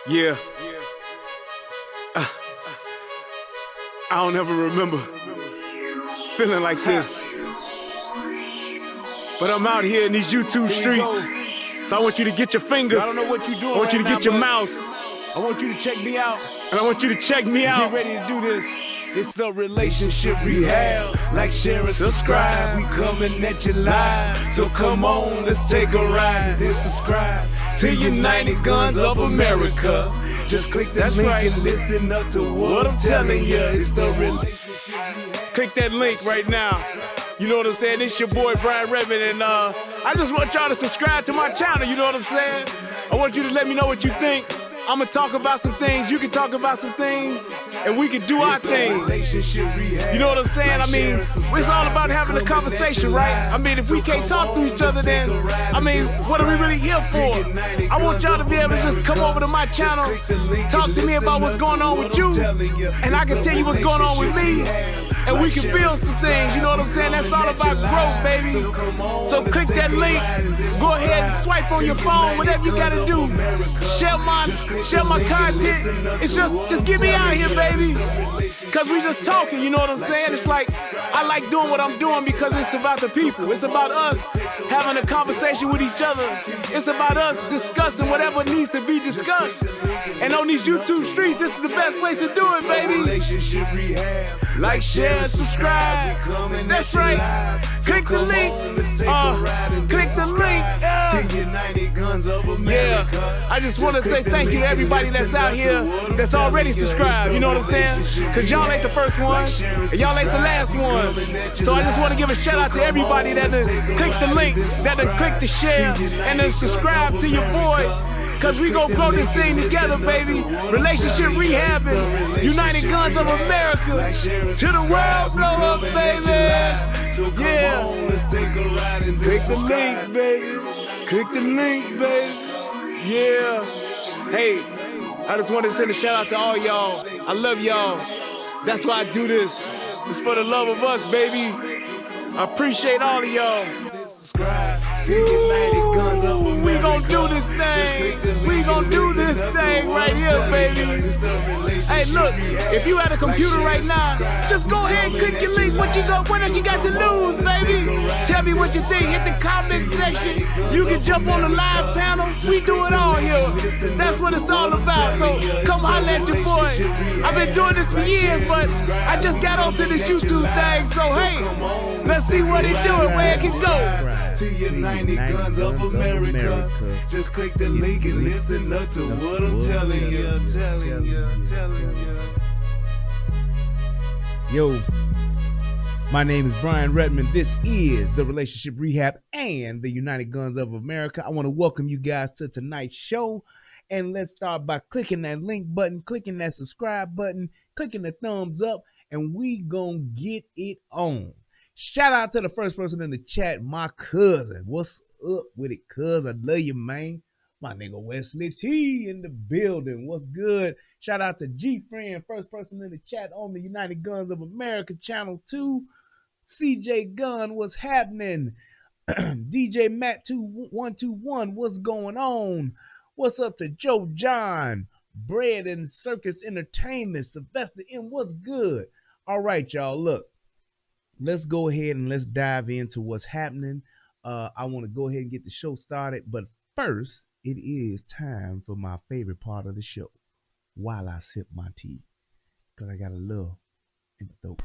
Yeah, I don't ever remember feeling like this. But I'm out here in these YouTube streets. So I want you to get your fingers. I don't know what you're doing. I want you to get your mouse. I want you to check me out. And I want you to check me out. Get ready to do this. It's the relationship rehab. Like, share, and subscribe. We coming at you live. So come on, let's take a ride. Then subscribe to United Guns of America. Just click that link and listen up to what I'm telling you. It's the relationship rehab. Click that link right now. You know what I'm saying? It's your boy Brian Redmond, and I just want y'all to subscribe to my channel. You know what I'm saying? I want you to let me know what you think. I'm gonna talk about some things, you can talk about some things, and we can do our thing. You know what I'm saying? I mean, it's all about having a conversation, right? I mean, if we can't talk to each other, then, I mean, what are we really here for? I want y'all to be able to just come over to my channel, talk to me about what's going on with you, and I can tell you what's going on with me, and we can build some things. You know what I'm saying? That's all about growth, baby. So click that link, go ahead and swipe on your phone, whatever you gotta do. Share my content. It's just get me out here, baby. Cause we just talking, you know what I'm saying? It's like, I like doing what I'm doing because it's about the people. It's about us having a conversation with each other. It's about us discussing whatever needs to be discussed. And on these YouTube streets, this is the best place to do it, baby. Like, share, and subscribe. That's right. Click the link. Click the link. Yeah. I just want to say thank you to everybody that's out here that's already subscribed. You know what I'm saying? Cause y'all ain't the first one, and y'all ain't the last one. So I just want to give a shout out to everybody that click the link, that click the share, and then subscribe to your boy. Cause we gon' grow this thing together, baby. Relationship rehabbing, United Guns of America. To the world blow up, baby. Yeah. Click the link, baby. Click the link, baby. Yeah. Hey, I just want to send a shout out to all y'all. I love y'all. That's why I do this. It's for the love of us, baby. I appreciate all of y'all. We gon' do this thing. We gon' do this thing right here, baby. Hey, look, if you at a computer right now, just go ahead and click your link. What else you got to lose, baby? Tell me what you think. Hit the comment section. You can jump on the live panel. We do it all here. That's what it's all about. So come holler at your boy. I've been doing this for years, but I just got onto this YouTube thing. So hey, let's see what it doing, where it can go. To United Guns of America. Just click the link and listen up to what I'm telling you. Yo, my name is Brian Redmond. This is the Relationship Rehab and the United Guns of America. I want to welcome you guys to tonight's show. And let's start by clicking that link button, clicking that subscribe button, clicking the thumbs up, and we gonna get it on. Shout out to the first person in the chat, my cousin. What's up with it, cuz? I love you, man. My nigga Wesley T in the building. What's good? Shout out to G-Friend, first person in the chat on the United Guns of America channel 2. CJ Gunn, what's happening? DJ Matt 2121, what's going on? What's up to Joe John? Bread and Circus Entertainment. Sylvester M, what's good? All right, y'all, look. Let's go ahead and let's dive into what's happening. I want to go ahead and get the show started. But first, it is time for my favorite part of the show, while I sip my tea, because I got a love in the throat.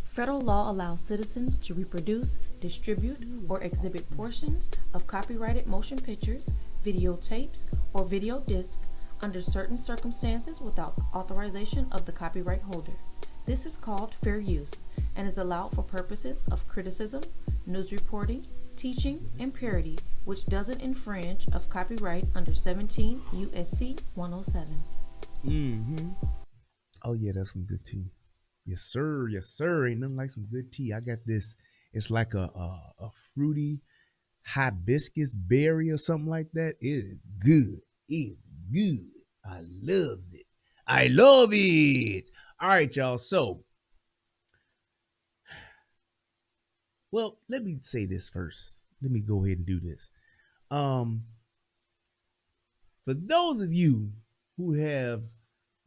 Federal law allows citizens to reproduce, distribute, or exhibit portions of copyrighted motion pictures, videotapes, or video discs under certain circumstances without authorization of the copyright holder. This is called fair use and is allowed for purposes of criticism, news reporting, teaching, and parody, which doesn't infringe of copyright under 17 U.S.C. 107. Oh, yeah, that's some good tea. Yes, sir. Yes, sir. Ain't nothing like some good tea. I got this. It's like a fruity hibiscus berry or something like that. It is good. It's good. I love it. I love it. All right, y'all. So, well, let me say this first. Let me go ahead and do this. For For those of you who have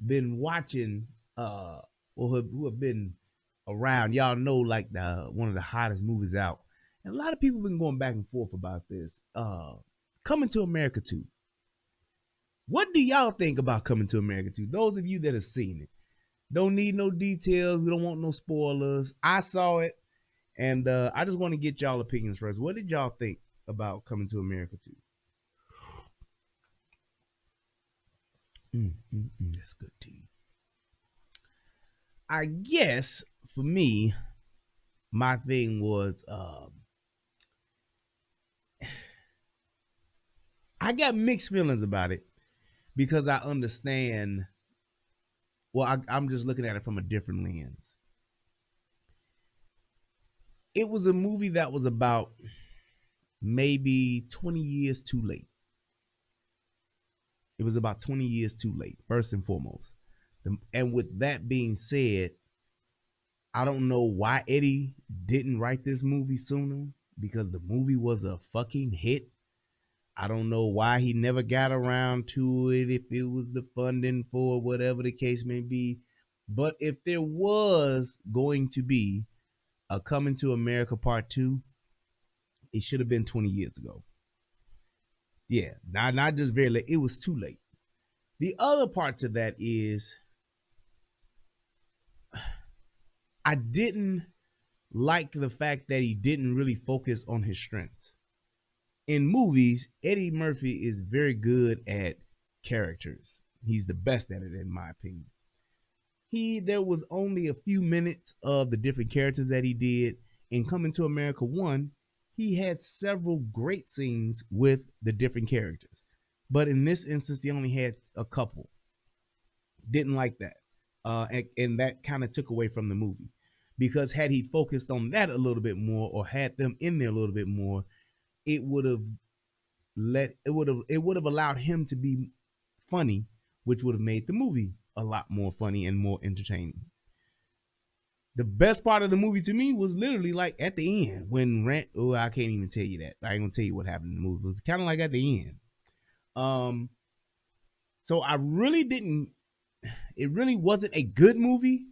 been watching or who have been around, y'all know like one of the hottest movies out. And a lot of people have been going back and forth about this. Coming to America 2. What do y'all think about Coming to America 2? Those of you that have seen it. Don't need no details. We don't want no spoilers. I saw it, and I just want to get y'all opinions first. What did y'all think about Coming to America 2? That's good tea. I guess for me, my thing was I got mixed feelings about it because I understand. Well, I'm just looking at it from a different lens. It was a movie that was about maybe 20 years too late. It was about 20 years too late, first and foremost. And with that being said, I don't know why Eddie didn't write this movie sooner, because the movie was a fucking hit. I don't know why he never got around to it, if it was the funding for whatever the case may be. But if there was going to be a Coming to America Part 2, it should have been 20 years ago. Yeah, not just very late. It was too late. The other part to that is I didn't like the fact that he didn't really focus on his strengths. In movies, Eddie Murphy is very good at characters. He's the best at it, in my opinion. There was only a few minutes of the different characters that he did. In Coming to America 1, he had several great scenes with the different characters. But in this instance, they only had a couple. Didn't like that. And that kind of took away from the movie. Because had he focused on that a little bit more, or had them in there a little bit more, it would have allowed him to be funny, which would have made the movie a lot more funny and more entertaining. The best part of the movie to me was literally like at the end when I can't even tell you that. I ain't gonna tell you what happened in the movie. It was kind of like at the end. So I really didn't. It really wasn't a good movie.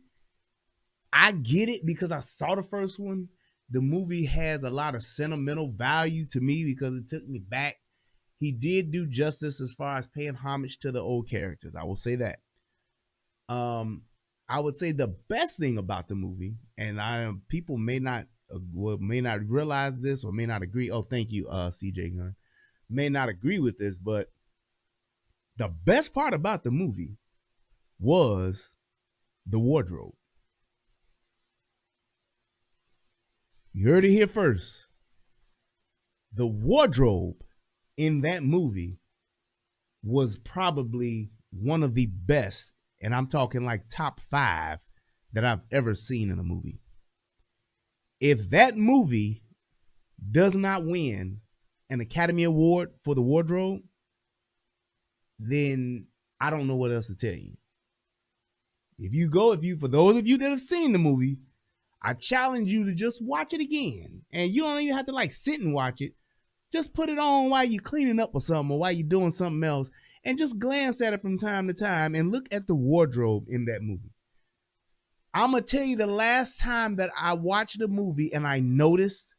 I get it because I saw the first one. The movie has a lot of sentimental value to me because it took me back. He did do justice as far as paying homage to the old characters. I will say that. I would say the best thing about the movie, and people may not realize this or may not agree. Oh, thank you, CJ Gunn. May not agree with this, but the best part about the movie was the wardrobe. You heard it here first. The wardrobe in that movie was probably one of the best, and I'm talking like top 5 that I've ever seen in a movie. If that movie does not win an Academy Award for the wardrobe, then I don't know what else to tell you. For those of you that have seen the movie, I challenge you to just watch it again. And you don't even have to like sit and watch it. Just put it on while you're cleaning up or something, or while you're doing something else, and just glance at it from time to time and look at the wardrobe in that movie. I'm going to tell you the last time that I watched the movie and I noticed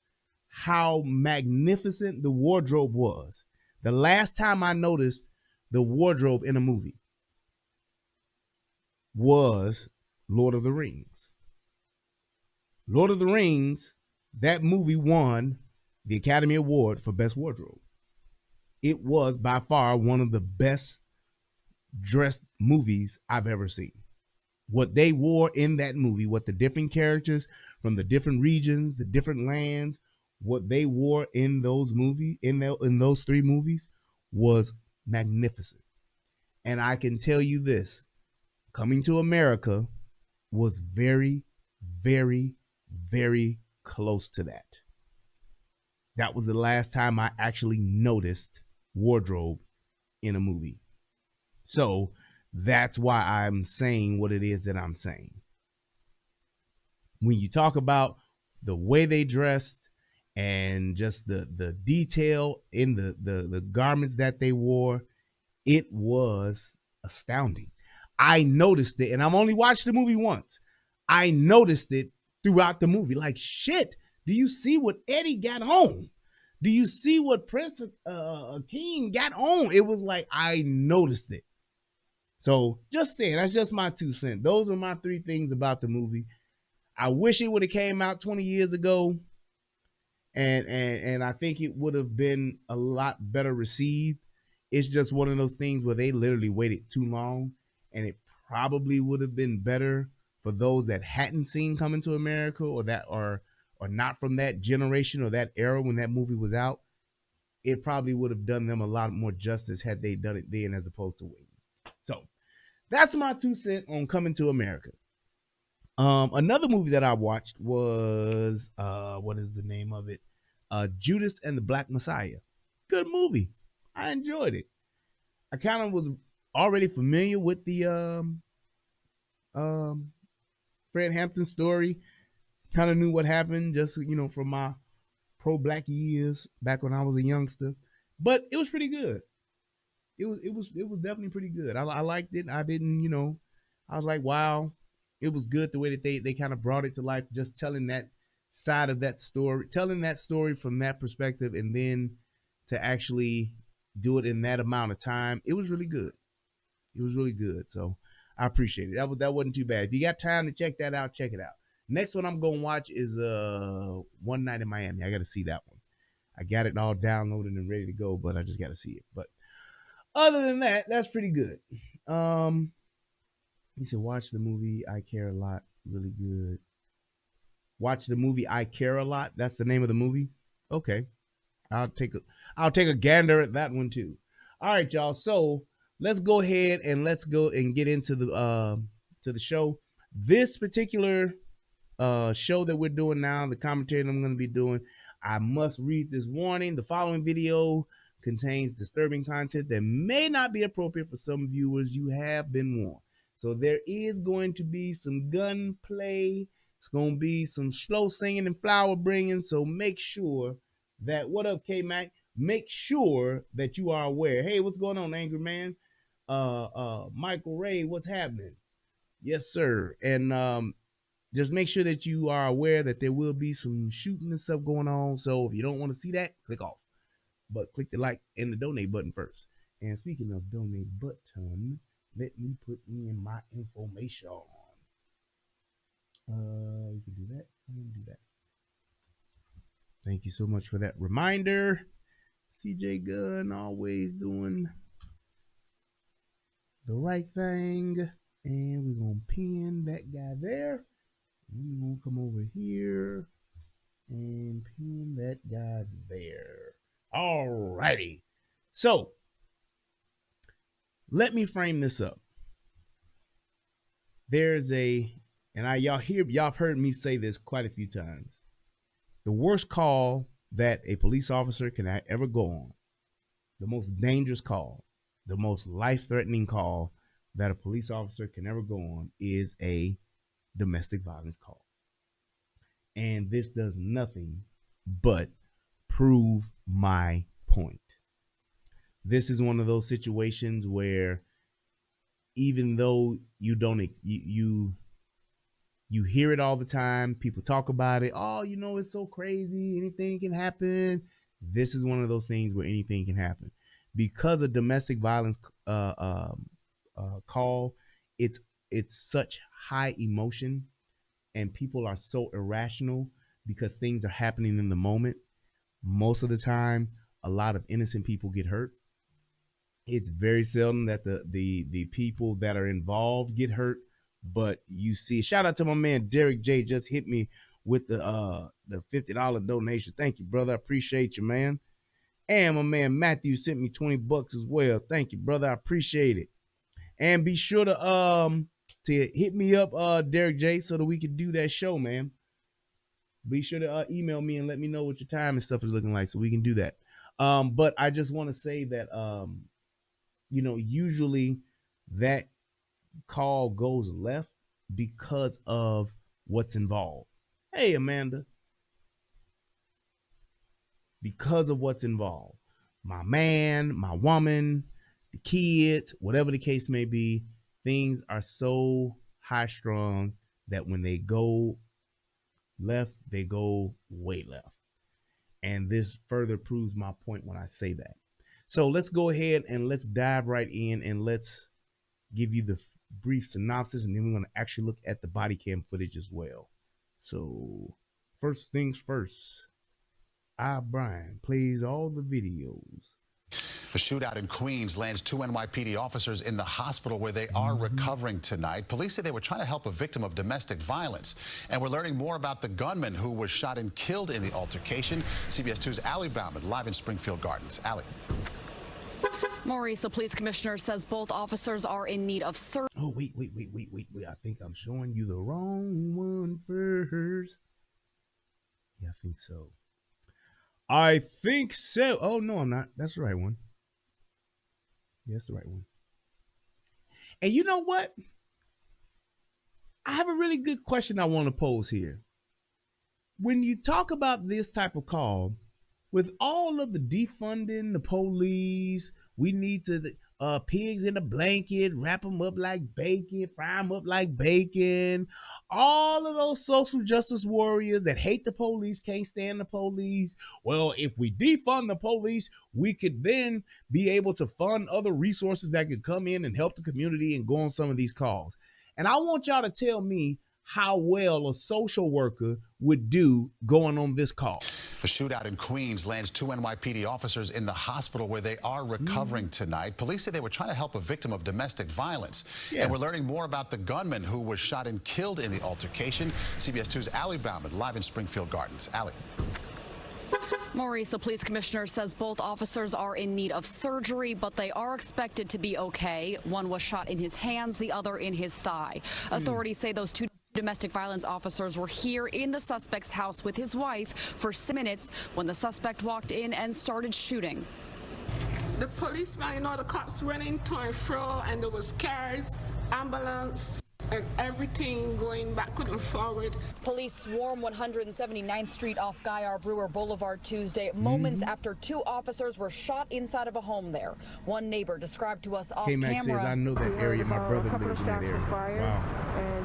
how magnificent the wardrobe was. The last time I noticed the wardrobe in a movie was Lord of the Rings. Lord of the Rings, that movie won the Academy Award for Best Wardrobe. It was by far one of the best dressed movies I've ever seen. What they wore in that movie, what the different characters from the different regions, the different lands, what they wore in those movies, in those 3 movies, was magnificent. And I can tell you this, Coming to America was very, very, very close to that. That was the last time I actually noticed wardrobe in a movie. So that's why I'm saying what it is that I'm saying. When you talk about the way they dressed and just the detail in the garments that they wore, It was astounding. I noticed it, and I've only watched the movie once. I noticed it throughout the movie. Like, shit, do you see what Eddie got on? Do you see what Prince King got on? It was like I noticed it. So just saying, that's just my 2 cents. Those are my 3 things about the movie. I wish it would have came out 20 years ago, and I think it would have been a lot better received. It's just one of those things where they literally waited too long, and it probably would have been better for those that hadn't seen Coming to America or that are not from that generation or that era when that movie was out. It probably would have done them a lot more justice had they done it then as opposed to waiting. So that's my 2 cents on Coming to America. Another movie that I watched was what is the name of it? Judas and the Black Messiah. Good movie. I enjoyed it. I kind of was already familiar with the Fred Hampton story. Kind of knew what happened just from my pro-black years back when I was a youngster. But it was pretty good. It was definitely pretty good. I liked it. I didn't, I was like, wow. It was good the way that they kind of brought it to life, just telling that side of that story, telling that story from that perspective, and then to actually do it in that amount of time. It was really good. It was really good. So I appreciate it. That wasn't too bad. If you got time to check that out, check it out. Next one I'm gonna watch is One Night in Miami. I gotta see that one. I got it all downloaded and ready to go, but I just gotta see it. But other than that, that's pretty good. He said, watch the movie I Care a Lot. Really good. Watch the movie I Care a Lot. That's the name of the movie. Okay. I'll take a gander at that one too. All right, y'all. So let's go ahead and let's go and get into the show. This particular show that we're doing now, the commentary that I'm going to be doing, I must read this warning. The following video contains disturbing content that may not be appropriate for some viewers. You have been warned. So there is going to be some gunplay. It's going to be some slow singing and flower bringing. So make sure that, what up, K-Mac? Make sure that you are aware. Hey, what's going on, Angry Man? Michael Ray, what's happening? Yes, sir. And just make sure that you are aware that there will be some shooting and stuff going on. So if you don't want to see that, click off. But click the like and the donate button first. And speaking of donate button, let me put in my information. You can do that and do that. Thank you so much for that reminder. CJ Gunn always doing the right thing. And we're going to pin that guy there. And we're going to come over here and pin that guy there. All righty. So let me frame this up. There's y'all have heard me say this quite a few times. The worst call that a police officer can ever go on, the most dangerous call, the most life-threatening call that a police officer can ever go on is a domestic violence call. And this does nothing but prove my point. This is one of those situations where even though you don't, you hear it all the time, people talk about it. Oh, it's so crazy. Anything can happen. This is one of those things where anything can happen. Because of domestic violence call, it's such high emotion and people are so irrational because things are happening in the moment. Most of the time, a lot of innocent people get hurt. It's very seldom that the people that are involved get hurt, but you see, shout out to my man Derek J, just hit me with the $50 donation. Thank you, brother. I appreciate you, man. And my man Matthew sent me $20 as well. Thank you, brother. I appreciate it. And be sure to hit me up, Derek J, so that we can do that show, man. Be sure to email me and let me know what your time and stuff is looking like so we can do that. But I just want to say that usually that call goes left because of what's involved. Hey, Amanda. Because of what's involved. My man, my woman, the kids, whatever the case may be. Things are so high strung that when they go left, they go way left. And this further proves my point when I say that. So let's go ahead and let's dive right in and let's give you the brief synopsis, and then we're going to actually look at the body cam footage as well. So first things first, Brian plays all the videos. The shootout in Queens lands 2 NYPD officers in the hospital where they are recovering tonight. Police say they were trying to help a victim of domestic violence. And we're learning more about the gunman who was shot and killed in the altercation. CBS 2's Allie Bauman live in Springfield Gardens. Allie. Maurice, the police commissioner, says both officers are in need of surgery. Oh, wait. I think I'm showing you the wrong one first. Yeah, I think so. Oh, no, I'm not. That's the right one. Yeah, that's the right one. And you know what? I have a really good question I want to pose here. When you talk about this type of call, with all of the defunding the police, we need to pigs in a blanket, wrap them up like bacon, fry them up like bacon. All of those social justice warriors that hate the police, can't stand the police. Well, if we defund the police, we could then be able to fund other resources that could come in and help the community and go on some of these calls. And I want y'all to tell me how well a social worker would do going on this call. The shootout in Queens lands 2 NYPD officers in the hospital where they are recovering tonight. Police say they were trying to help a victim of domestic violence. Yeah. And we're learning more about the gunman who was shot and killed in the altercation. CBS 2's Allie Bauman live in Springfield Gardens. Allie. Maurice, the police commissioner, says both officers are in need of surgery, but they are expected to be okay. One was shot in his hands, the other in his thigh. Authorities say those 2 domestic violence officers were here in the suspect's house with his wife for 6 minutes when the suspect walked in and started shooting. The policeman, the cops running to and fro, and there was cars, ambulance, and everything going backward and forward. Police swarm 179th Street off Guy R. Brewer Boulevard Tuesday, moments after 2 officers were shot inside of a home there. One neighbor described to us off K-Mac camera. says, I know that area. My brother lives in that area. Wow. And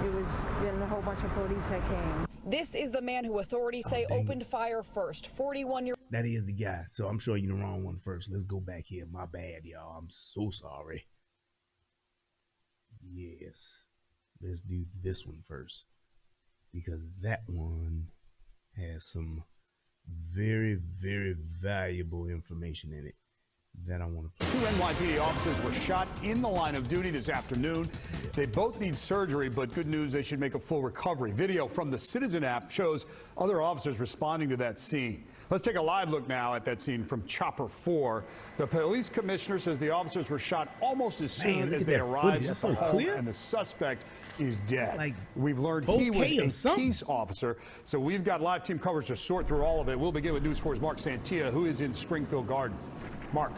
it was then a whole bunch of police that came. This is the man who authorities say opened fire first. 41-year-old. That is the guy. So I'm showing you the wrong one first. Let's go back here. My bad, y'all. I'm so sorry. Yes. Let's do this one first, because that one has some very, very valuable information in it that I want to play. 2 NYPD officers were shot in the line of duty this afternoon. They both need surgery, but good news, they should make a full recovery. Video from the Citizen app shows other officers responding to that scene. Let's take a live look now at that scene from Chopper 4. The police commissioner says the officers were shot almost as soon as they arrived at the home, and the suspect is dead. Like we've learned he was a peace officer, so we've got live team coverage to sort through all of it. We'll begin with News 4's Mark Santia, who is in Springfield Gardens. Mark.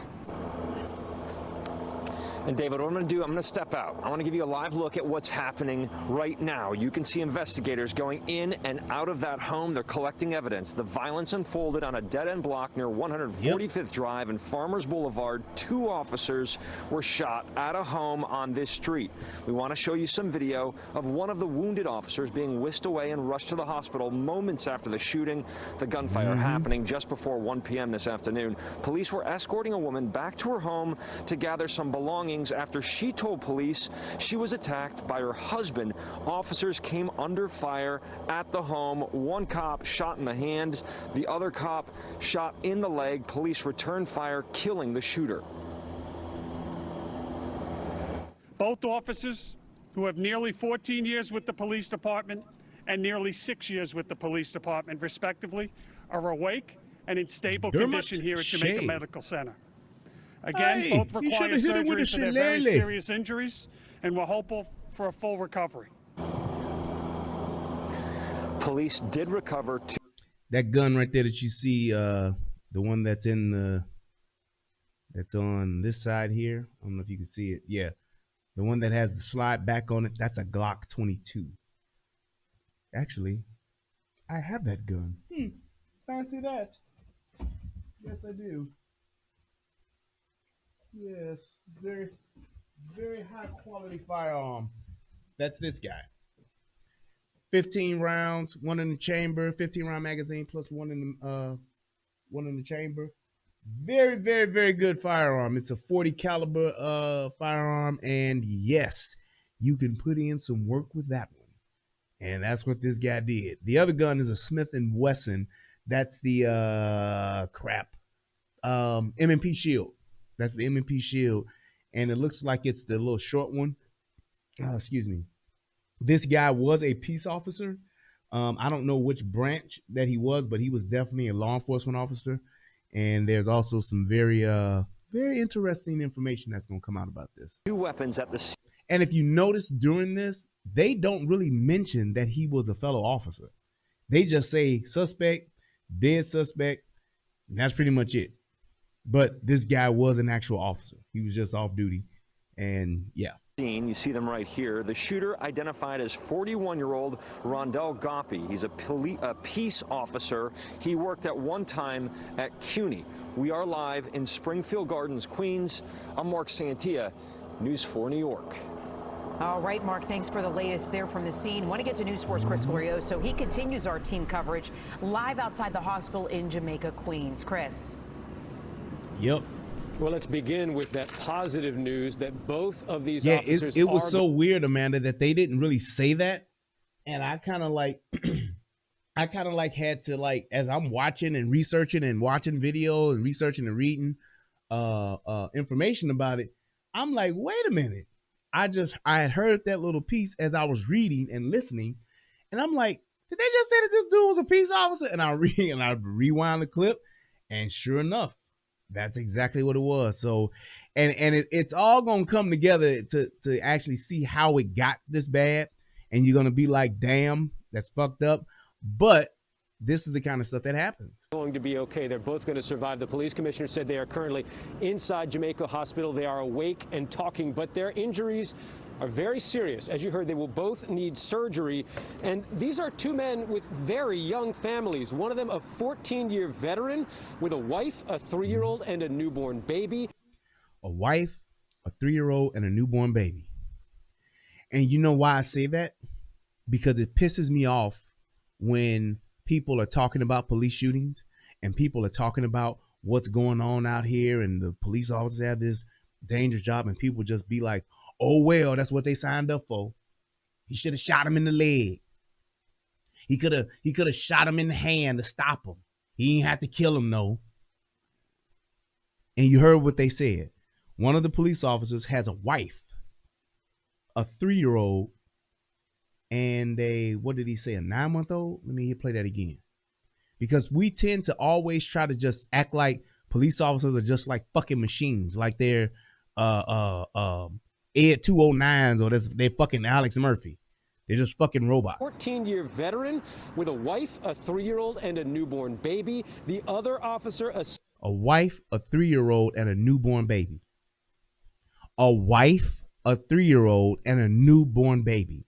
And David, what I'm going to do, I'm going to step out. I want to give you a live look at what's happening right now. You can see investigators going in and out of that home. They're collecting evidence. The violence unfolded on a dead-end block near 145th Drive and Farmers Boulevard. 2 officers were shot at a home on this street. We want to show you some video of one of the wounded officers being whisked away and rushed to the hospital moments after the shooting. The gunfire happening just before 1 p.m. this afternoon. Police were escorting a woman back to her home to gather some belongings after she told police she was attacked by her husband. Officers came under fire at the home. One cop shot in the hand, the other cop shot in the leg. Police returned fire, killing the shooter. Both officers, who have nearly 14 years with the police department and nearly 6 years with the police department, respectively, are awake and in stable condition here at Jamaica Medical Center. Again, both require surgery for their very serious injuries, and we're hopeful for a full recovery. Police did recover that gun right there that you see, the one that's in the, that's on this side here. I don't know if you can see it. Yeah, the one that has the slide back on it. That's a Glock 22. Actually, I have that gun. Fancy that. Yes, I do. Yes, very, very high quality firearm. That's this guy. 15 rounds, one in the chamber, 15 round magazine plus one in the chamber. Very, very, very good firearm. It's a 40 caliber firearm, and yes, you can put in some work with that one. And that's what this guy did. The other gun is a Smith & Wesson. That's the M&P Shield. That's the M&P Shield, and it looks like it's the little short one. Excuse me. This guy was a peace officer. I don't know which branch that he was, but he was definitely a law enforcement officer. And there's also some very, very interesting information that's going to come out about this. 2 weapons at the scene. And if you notice during this, they don't really mention that he was a fellow officer. They just say suspect, dead suspect, and that's pretty much it. But this guy was an actual officer. He was just off duty. And yeah. You see them right here. The shooter identified as 41-year-old Rondell Goppy. He's a peace officer. He worked at one time at CUNY. We are live in Springfield Gardens, Queens. I'm Mark Santia, News 4 New York. All right, Mark, thanks for the latest there from the scene. Want to get to News 4's Chris Glorioso. He continues our team coverage live outside the hospital in Jamaica, Queens. Chris. Yep. Well, let's begin with that positive news that both of these officers it was so weird, Amanda, that they didn't really say that. And I kind of like, had to like, as I'm watching and researching and watching video and researching and reading information about it, I'm like, wait a minute. I had heard that little piece as I was reading and listening, and I'm like, did they just say that this dude was a peace officer? And I rewind the clip, and sure enough, that's exactly what it was. So, it's all gonna come together to actually see how it got this bad, and you're gonna be like, damn, that's fucked up. But this is the kind of stuff that happens. Going to be okay. They're both going to survive. The police commissioner said they are currently inside Jamaica Hospital. They are awake and talking, but their injuries are very serious. As you heard, they will both need surgery. And these are 2 men with very young families. One of them a 14-year veteran with a wife, a 3-year-old, and a newborn baby. A wife, a 3-year-old, and a newborn baby. And you know why I say that? Because it pisses me off when people are talking about police shootings and people are talking about what's going on out here and the police officers have this dangerous job, and people just be like, oh, well, that's what they signed up for. He should have shot him in the leg. He could have shot him in the hand to stop him. He ain't have to kill him, no. And you heard what they said. One of the police officers has a wife, a 3-year-old, and what did he say, a 9-month-old? Let me play that again. Because we tend to always try to just act like police officers are just like fucking machines, like they're Ed 209s or they're fucking Alex Murphy. They're just fucking robots. 14-year veteran with a wife, a 3-year-old, and a newborn baby. The other officer, a wife, a 3-year-old, and a newborn baby. A wife, a 3-year-old, and a newborn baby.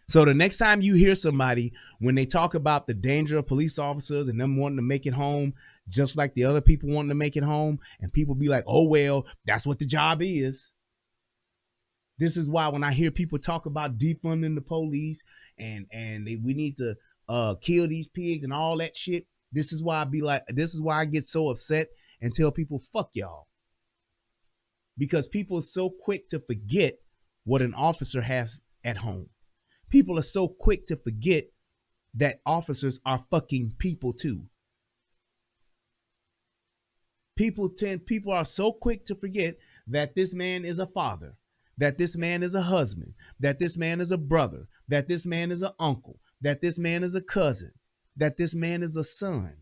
So the next time you hear somebody, when they talk about the danger of police officers and them wanting to make it home, just like the other people wanting to make it home, and people be like, oh, well, that's what the job is. This is why when I hear people talk about defunding the police and we need to kill these pigs and all that shit, this is why I get so upset and tell people, fuck y'all. Because people are so quick to forget what an officer has at home. People are so quick to forget that officers are fucking people too. People are so quick to forget that this man is a father, that this man is a husband, that this man is a brother, that this man is an uncle, that this man is a cousin, that this man is a son.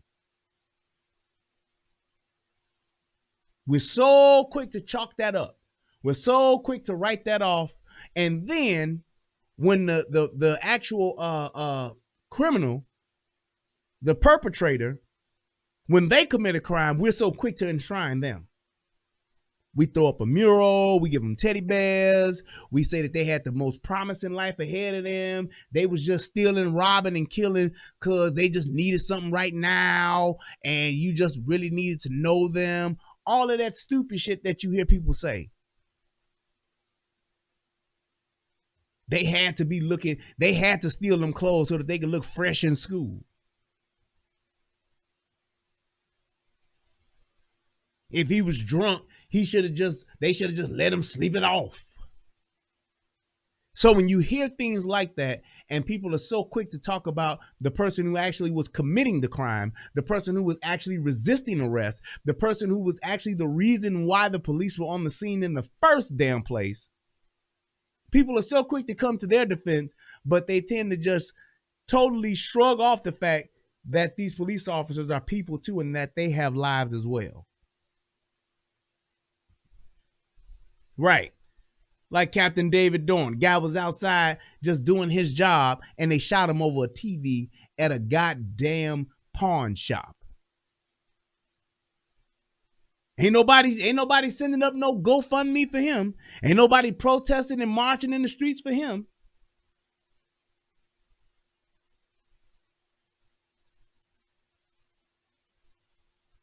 We're so quick to chalk that up. We're so quick to write that off. And then when the actual criminal, the perpetrator, when they commit a crime, we're so quick to enshrine them. We throw up a mural, we give them teddy bears, we say that they had the most promising life ahead of them. They was just stealing, robbing, and killing because they just needed something right now, and you just really needed to know them. all of that stupid shit that you hear people say. They had to steal them clothes so that they could look fresh in school. If he was drunk, they should have just let him sleep it off. So when you hear things like that, and people are so quick to talk about the person who actually was committing the crime, the person who was actually resisting arrest, the person who was actually the reason why the police were on the scene in the first damn place, people are so quick to come to their defense, but they tend to just totally shrug off the fact that these police officers are people too, and that they have lives as well. Right. Like Captain David Dorn. Guy was outside just doing his job, and they shot him over a TV at a goddamn pawn shop. Ain't nobody sending up no GoFundMe for him. Ain't nobody protesting and marching in the streets for him.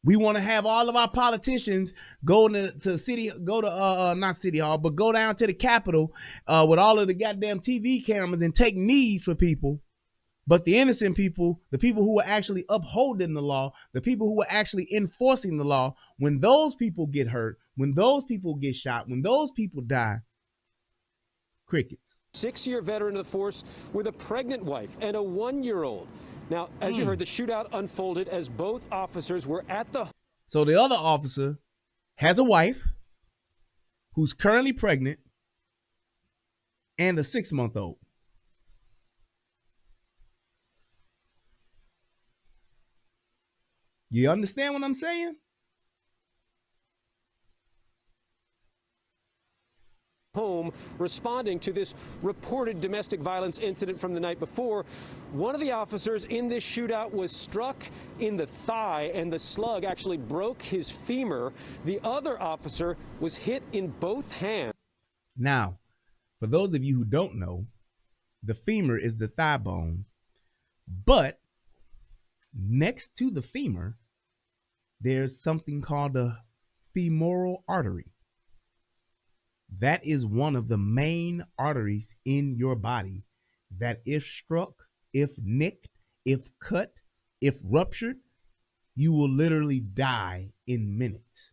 We want to have all of our politicians go down to the Capitol with all of the goddamn TV cameras and take knees for people. But the innocent people, the people who are actually upholding the law, the people who are actually enforcing the law, when those people get hurt, when those people get shot, when those people die, crickets. 6-year veteran of the force with a pregnant wife and a 1-year-old. Now, as you heard, the shootout unfolded as both officers were at the... So the other officer has a wife who's currently pregnant and a 6-month-old. You understand what I'm saying? Home responding to this reported domestic violence incident from the night before. One of the officers in this shootout was struck in the thigh, and the slug actually broke his femur. The other officer was hit in both hands. Now, for those of you who don't know, the femur is the thigh bone, but next to the femur, there's something called a femoral artery. That is one of the main arteries in your body that if struck, if nicked, if cut, if ruptured, you will literally die in minutes.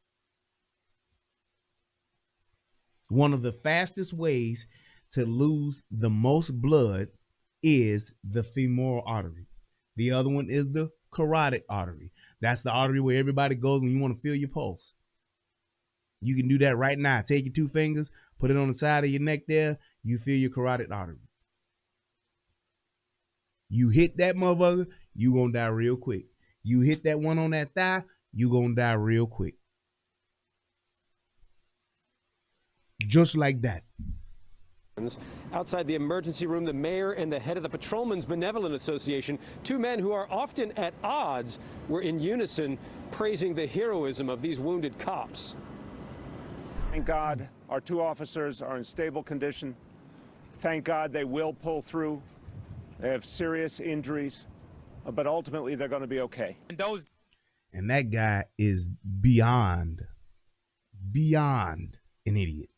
One of the fastest ways to lose the most blood is the femoral artery. The other one is the carotid artery. That's the artery where everybody goes when you want to feel your pulse. You can do that right now. Take your 2 fingers, put it on the side of your neck there. You feel your carotid artery. You hit that motherfucker, you gonna die real quick. You hit that one on that thigh, you gonna die real quick. Just like that. Outside the emergency room, the mayor and the head of the Patrolmen's Benevolent Association, 2 men who are often at odds, were in unison praising the heroism of these wounded cops. Thank God our 2 officers are in stable condition. Thank God they will pull through. They have serious injuries, but ultimately they're going to be okay. And that guy is beyond an idiot.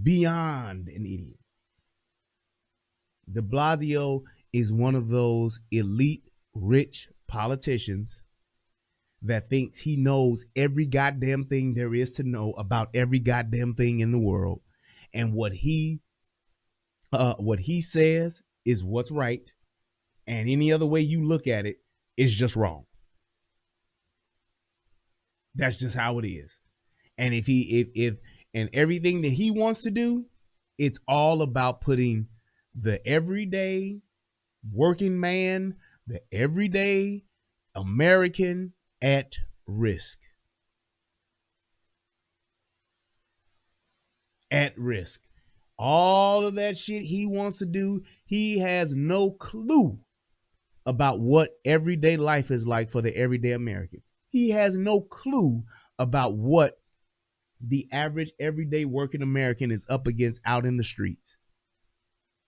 Beyond an idiot. De Blasio is one of those elite, rich politicians that thinks he knows every goddamn thing there is to know about every goddamn thing in the world. And what he says is what's right. And any other way you look at it is just wrong. That's just how it is. And if everything that he wants to do, it's all about putting the everyday working man, the everyday American at risk. At risk. All of that shit he wants to do, he has no clue about what everyday life is like for the everyday American. He has no clue about what the average everyday working American is up against out in the streets.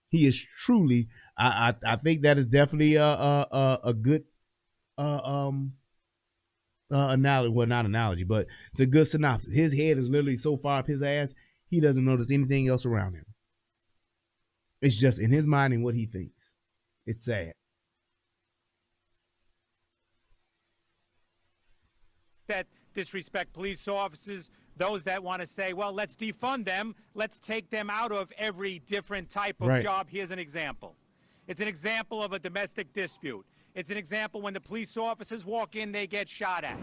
He is truly, I think that is definitely a good analogy. Well, not analogy, but it's a good synopsis. His head is literally so far up his ass, he doesn't notice anything else around him. It's just in his mind and what he thinks. It's sad. That disrespect police officers, those that want to say, well, let's defund them, let's take them out of every different type of job. Here's an example. It's an example of a domestic dispute. It's an example when the police officers walk in, they get shot at.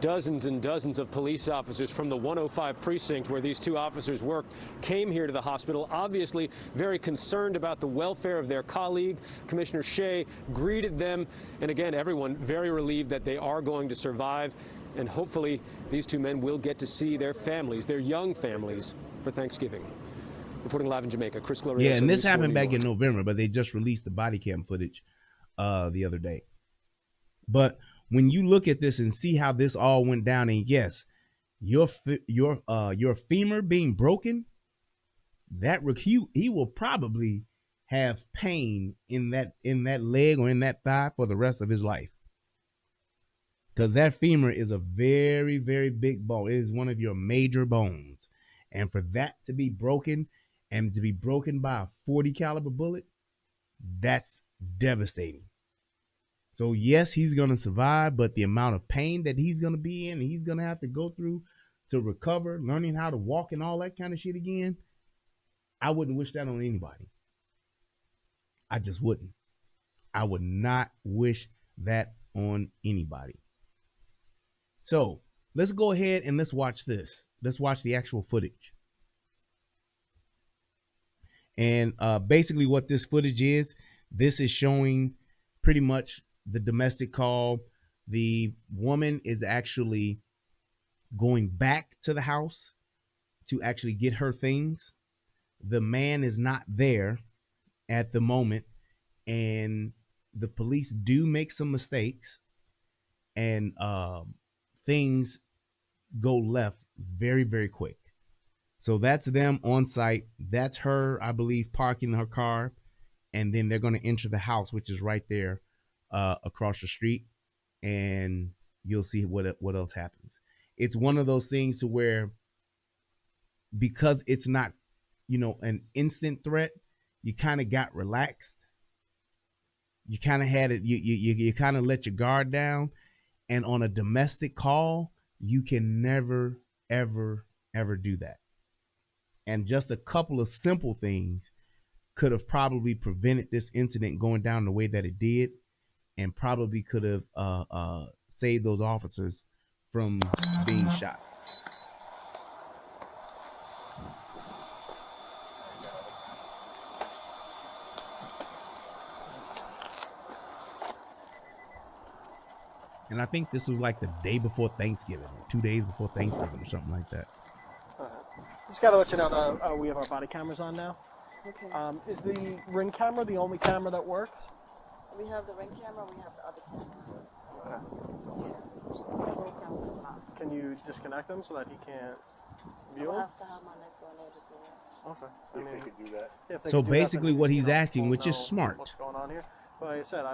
Dozens and dozens of police officers from the 105 precinct where these two officers work came here to the hospital, obviously very concerned about the welfare of their colleague. Commissioner Shea greeted them, and again, everyone very relieved that they are going to survive, and hopefully these two men will get to see their families, their young families, for Thanksgiving. Reporting live in Jamaica, Chris Glorioso. Yeah, and this happened back in November, but they just released the body cam footage the other day. But when you look at this and see how this all went down, and yes, your femur being broken, that he will probably have pain in that leg or in that thigh for the rest of his life, because that femur is a very, very big bone. It is one of your major bones, and for that to be broken and to be broken by a 40 caliber bullet, that's devastating. So yes, he's going to survive, but the amount of pain that he's going to be in, and he's going to have to go through to recover, learning how to walk and all that kind of shit again, I wouldn't wish that on anybody. I just wouldn't. I would not wish that on anybody. So let's go ahead and let's watch this. Let's watch the actual footage. And basically what this footage is, this is showing pretty much the domestic call. The woman is actually going back to the house to actually get her things. The man is not there at the moment, and the police do make some mistakes, and things go left very, very quick. So that's them on site. That's her, I believe, parking her car, and then they're going to enter the house, which is right there across the street, and you'll see what else happens. It's one of those things to where, because it's not, an instant threat, you kind of got relaxed. You kind of had it. You kind of let your guard down, and on a domestic call, you can never, ever, ever do that. And just a couple of simple things could have probably prevented this incident going down the way that it did, and probably could have saved those officers from being shot. And I think this was like the day before Thanksgiving, 2 days before Thanksgiving, or something like that. Just gotta let you know that we have our body cameras on now. Okay. Is the Ring camera the only camera that works? We have the Ring camera, we have the other camera. Okay. Can you disconnect them so that he can't view I'll them? have to have my neck on there to do it. Okay. I mean, If they could do that. if they So could do that, basically then, what he's we'll asking, which is know smart. What's going on here? But like I said,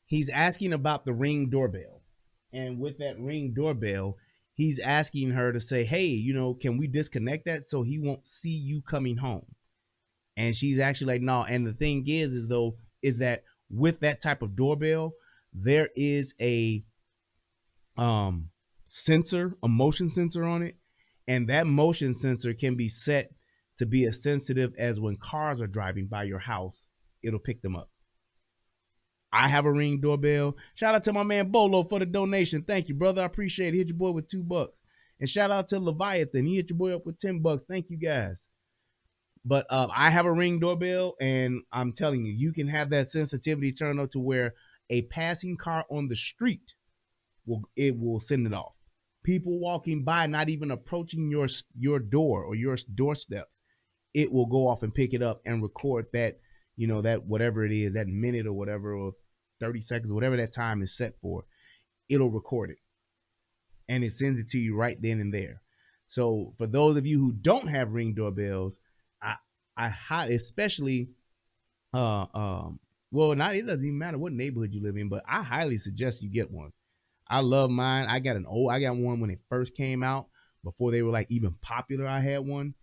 He's asking about the Ring doorbell. And with that Ring doorbell, he's asking her to say, hey, can we disconnect that so he won't see you coming home? And she's actually like, no. And the thing is that with that type of doorbell, there is a sensor, a motion sensor on it. And that motion sensor can be set to be as sensitive as when cars are driving by your house, it'll pick them up. I have a Ring doorbell. Shout out to my man Bolo for the donation. Thank you, brother. I appreciate it. Hit your boy with $2. And shout out to Leviathan. He hit your boy up with $10. Thank you, guys. But I have a Ring doorbell, and I'm telling you, you can have that sensitivity turned up to where a passing car on the street will send it off. People walking by, not even approaching your door or your doorsteps, it will go off and pick it up and record that, that whatever it is, that minute or whatever, or 30 seconds, whatever that time is set for, it'll record it. And it sends it to you right then and there. So for those of you who don't have Ring doorbells, I especially Well, not it doesn't even matter what neighborhood you live in, but I highly suggest you get one. I love mine. I got one when it first came out before they were like even popular. I had one,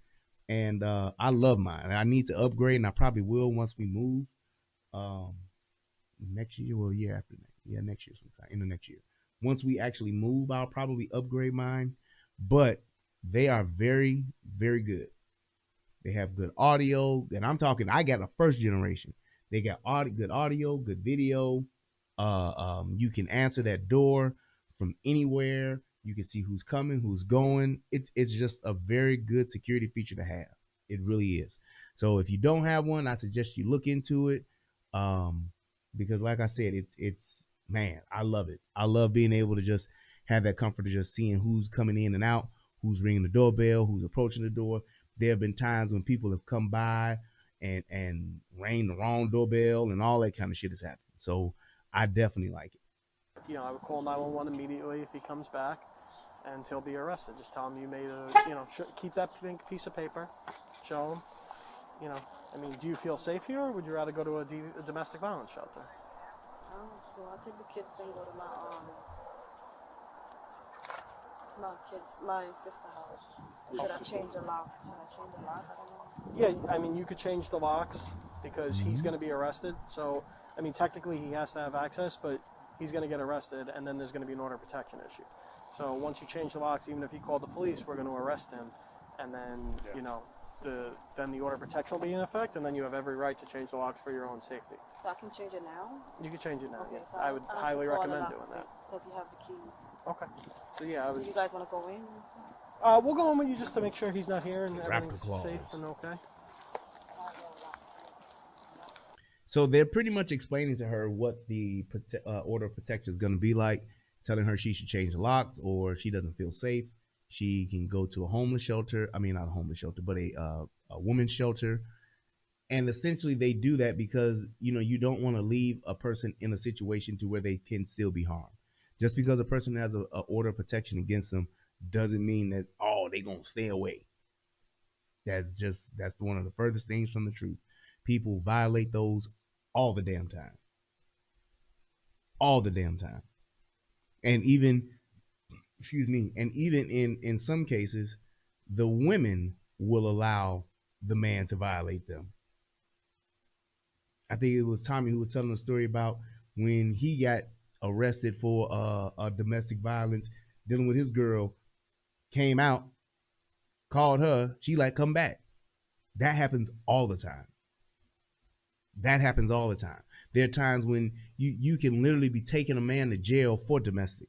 and I love mine. I need to upgrade, and I probably will once we move. Next year, well, year after next, yeah, next year sometime in the next year. Once we actually move, I'll probably upgrade mine. But they are very, very good. They have good audio, and I'm talking. I got a first generation. They got good audio, good video. You can answer that door from anywhere. You can see who's coming, who's going. It's just a very good security feature to have. It really is. So if you don't have one, I suggest you look into it. Because like I said, it's man, I love it. I love being able to just have that comfort of just seeing who's coming in and out, who's ringing the doorbell, who's approaching the door. There have been times when people have come by and rang the wrong doorbell and all that kind of shit has happened. So I definitely like it. You know, I would call 911 immediately if he comes back, and he'll be arrested. Just tell him you made keep that pink piece of paper, show him. You know, I mean, do you feel safe here, or would you rather go to a domestic violence shelter? So I'll take the kids and go to my sister's house. Should I change the lock? I don't know. Yeah, I mean, you could change the locks because he's going to be arrested. So, I mean, technically he has to have access, but he's going to get arrested, and then there's going to be an order of protection issue. So once you change the locks, even if he called the police, we're going to arrest him, and then, you know, then the order of protection will be in effect, and then you have every right to change the locks for your own safety. So I can change it now? You can change it now. Okay, so I would highly recommend doing that. Because you have the key. Okay. So yeah, Do you guys want to go in? We'll go in with you just to make sure he's not here and everything's safe and okay. So they're pretty much explaining to her what the order of protection is going to be like, telling her she should change the locks, or if she doesn't feel safe, she can go to a homeless shelter. I mean, not a homeless shelter, but a women's shelter. And essentially they do that because, you know, you don't want to leave a person in a situation to where they can still be harmed. Just because a person has a order of protection against them doesn't mean that, oh, they're going to stay away. That's one of the furthest things from the truth. People violate those all the damn time. All the damn time. And even in some cases, the women will allow the man to violate them. I think it was Tommy who was telling a story about when he got arrested for a domestic violence, dealing with his girl, came out, called her, she like, come back. That happens all the time. That happens all the time. There are times when you can literally be taking a man to jail for domestic.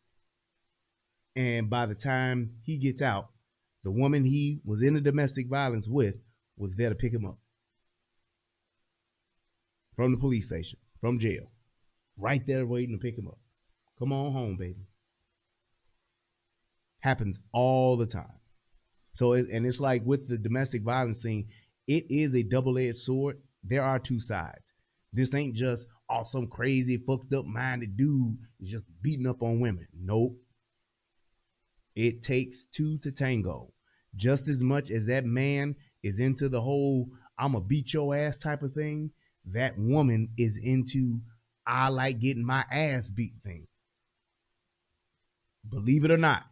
And by the time he gets out, the woman he was in a domestic violence with was there to pick him up. From the police station, from jail. Right there waiting to pick him up. Come on home, baby. Happens all the time. So, it's like with the domestic violence thing, it is a double-edged sword. There are two sides. This ain't just, some crazy, fucked up minded dude is just beating up on women. Nope. It takes two to tango. Just as much as that man is into the whole, I'm gonna beat your ass type of thing, that woman is into, I like getting my ass beat thing. Believe it or not,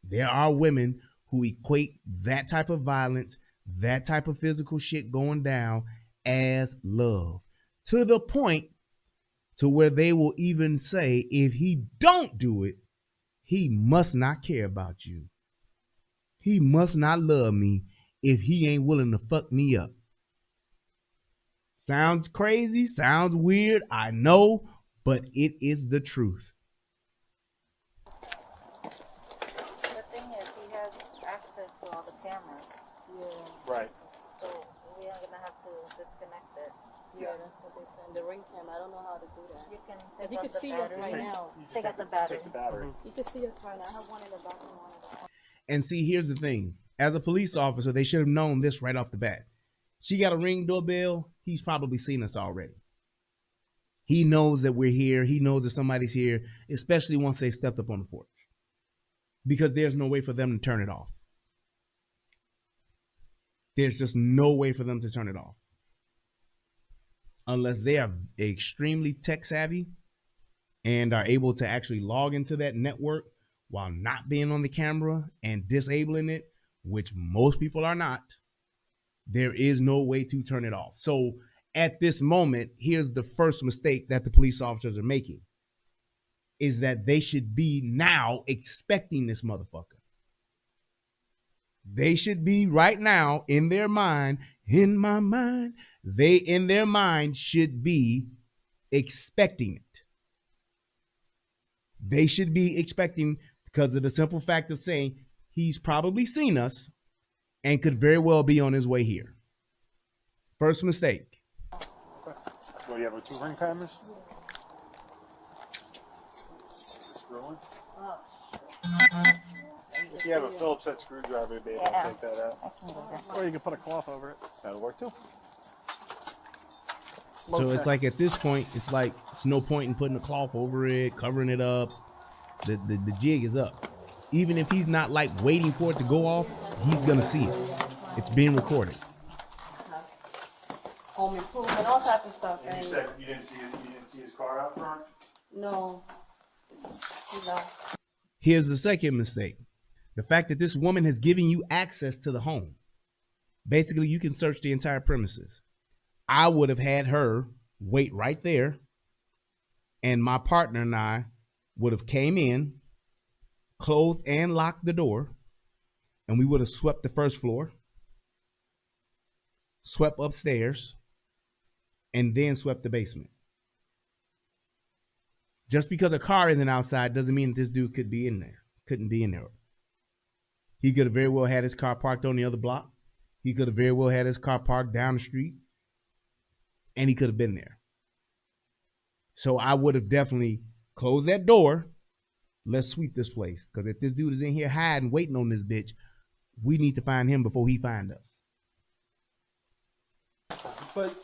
there are women who equate that type of violence, that type of physical shit going down as love, to the point to where they will even say, if he don't do it, he must not care about you. He must not love me if he ain't willing to fuck me up. Sounds crazy, sounds weird, I know, but it is the truth. The thing is, he has access to all the cameras. Yeah. Right. So we are gonna have to disconnect it. Yeah, that's what they said. The ring cam, I don't know how to do that. You can If take you out could the see battery. us right now. Take out the battery. Take the battery. You can see us right now. I have one in the back and one in the front. And see, here's the thing. As a police officer, they should have known this right off the bat. She got a ring doorbell. He's probably seen us already. He knows that we're here. He knows that somebody's here, especially once they've stepped up on the porch. Because there's no way for them to turn it off. There's just no way for them to turn it off. unless they are extremely tech savvy and are able to actually log into that network while not being on the camera and disabling it, which most people are not, there is no way to turn it off. So at this moment, here's the first mistake that the police officers are making, is that they should be now expecting this motherfucker. They should be right now in their mind, in my mind, they in their mind should be expecting it. They should be expecting, because of the simple fact of saying he's probably seen us and could very well be on his way here. First mistake. So you have a 2-ring cameras? Screwing? If you have a Phillips head screwdriver, you'll be able to take that out. Or you can put a cloth over it. That'll work too. So it's like at this point, it's like it's no point in putting a cloth over it, covering it up. The jig is up. Even if he's not like waiting for it to go off, he's gonna see it. It's being recorded. Home improvement, all type of stuff. And you said you didn't see his car out front? No. No. Here's the second mistake. The fact that this woman has given you access to the home. Basically, you can search the entire premises. I would have had her wait right there, and my partner and I would have came in, closed and locked the door, and we would have swept the first floor, swept upstairs, and then swept the basement. Just because a car isn't outside doesn't mean that this dude couldn't be in there. He could have very well had his car parked on the other block. He could have very well had his car parked down the street, and he could have been there. So I would have definitely closed that door. Let's sweep this place, because if this dude is in here hiding, waiting on this bitch, we need to find him before he finds us. But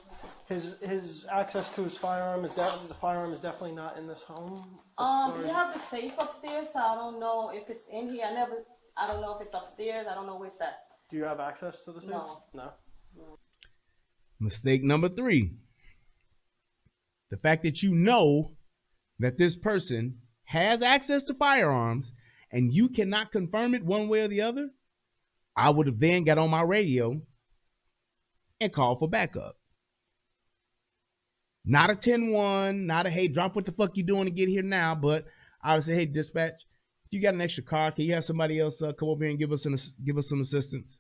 his access to his firearm is the firearm is definitely not in this home. We have the safe upstairs, so I don't know if it's in here. I don't know if it's upstairs. I don't know where it's at. Do you have access to the safe? No. No. Mistake number 3. The fact that you know that this person has access to firearms and you cannot confirm it one way or the other, I would have then got on my radio and called for backup. Not a 10-1, not a, hey, drop what the fuck you doing to get here now, but I would say, hey, dispatch, if you got an extra car, can you have somebody else come over here and give us some assistance?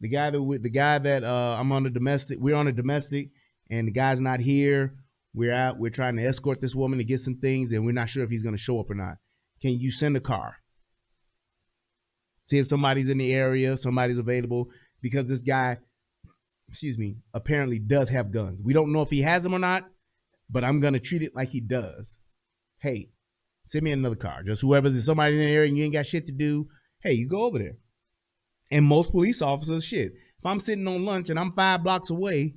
The guy that I'm on the domestic, we're on a domestic, and the guy's not here. We're trying to escort this woman to get some things, and we're not sure if he's going to show up or not. Can you send a car? See if somebody's in the area, somebody's available, because this guy, apparently does have guns. We don't know if he has them or not, but I'm going to treat it like he does. Hey, send me another car. Just whoever's somebody in the area and you ain't got shit to do, hey, you go over there. And most police officers, shit, if I'm sitting on lunch and I'm 5 blocks away,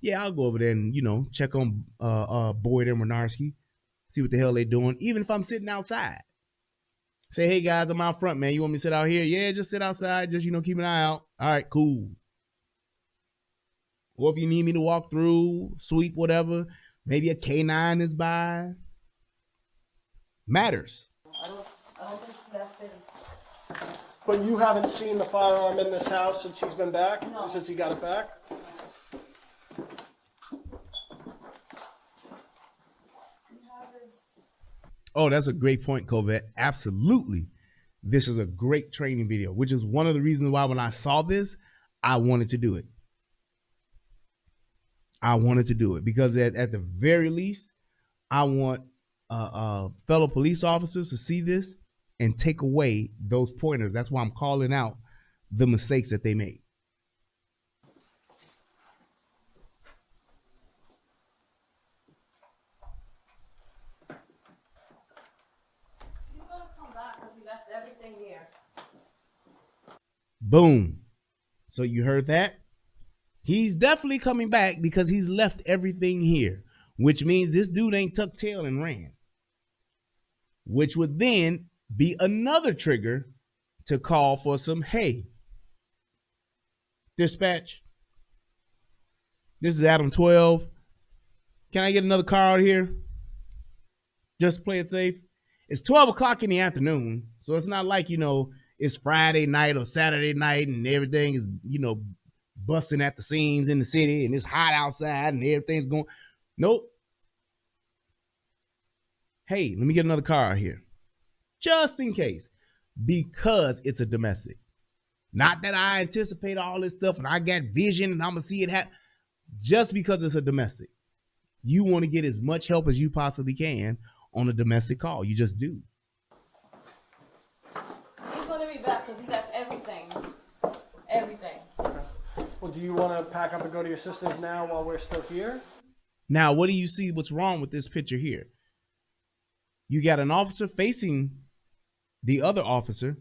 yeah, I'll go over there and, check on Boyd and Renarski, see what the hell they doing, even if I'm sitting outside. Say, hey, guys, I'm out front, man. You want me to sit out here? Yeah, just sit outside. Just, keep an eye out. All right, cool. Or if you need me to walk through, sweep, whatever, maybe a K9 is by. Matters. I don't think that is. But you haven't seen the firearm in this house since he's been back? No. Since he got it back? Oh, that's a great point, Covette. Absolutely. This is a great training video, which is one of the reasons why when I saw this, I wanted to do it. Because at the very least, I want fellow police officers to see this and take away those pointers. That's why I'm calling out the mistakes that they made. He's gonna come back because he left everything here. Boom. So you heard that? He's definitely coming back because he's left everything here, which means this dude ain't tucked tail and ran, which would then be another trigger to call for some, hey, dispatch, This is Adam 12. Can I get another car out here? Just play it safe. It's 12 o'clock in the afternoon, so it's not like, it's Friday night or Saturday night and everything is, busting at the seams in the city and it's hot outside and everything's going. Nope. Hey, let me get another car out here. Just in case. Because it's a domestic. Not that I anticipate all this stuff and I got vision and I'm going to see it happen. Just because it's a domestic. You want to get as much help as you possibly can on a domestic call. You just do. He's going to be back because he got everything. Everything. Okay. Well, do you want to pack up and go to your sister's now while we're still here? Now, what do you see what's wrong with this picture here? You got an officer facing the other officer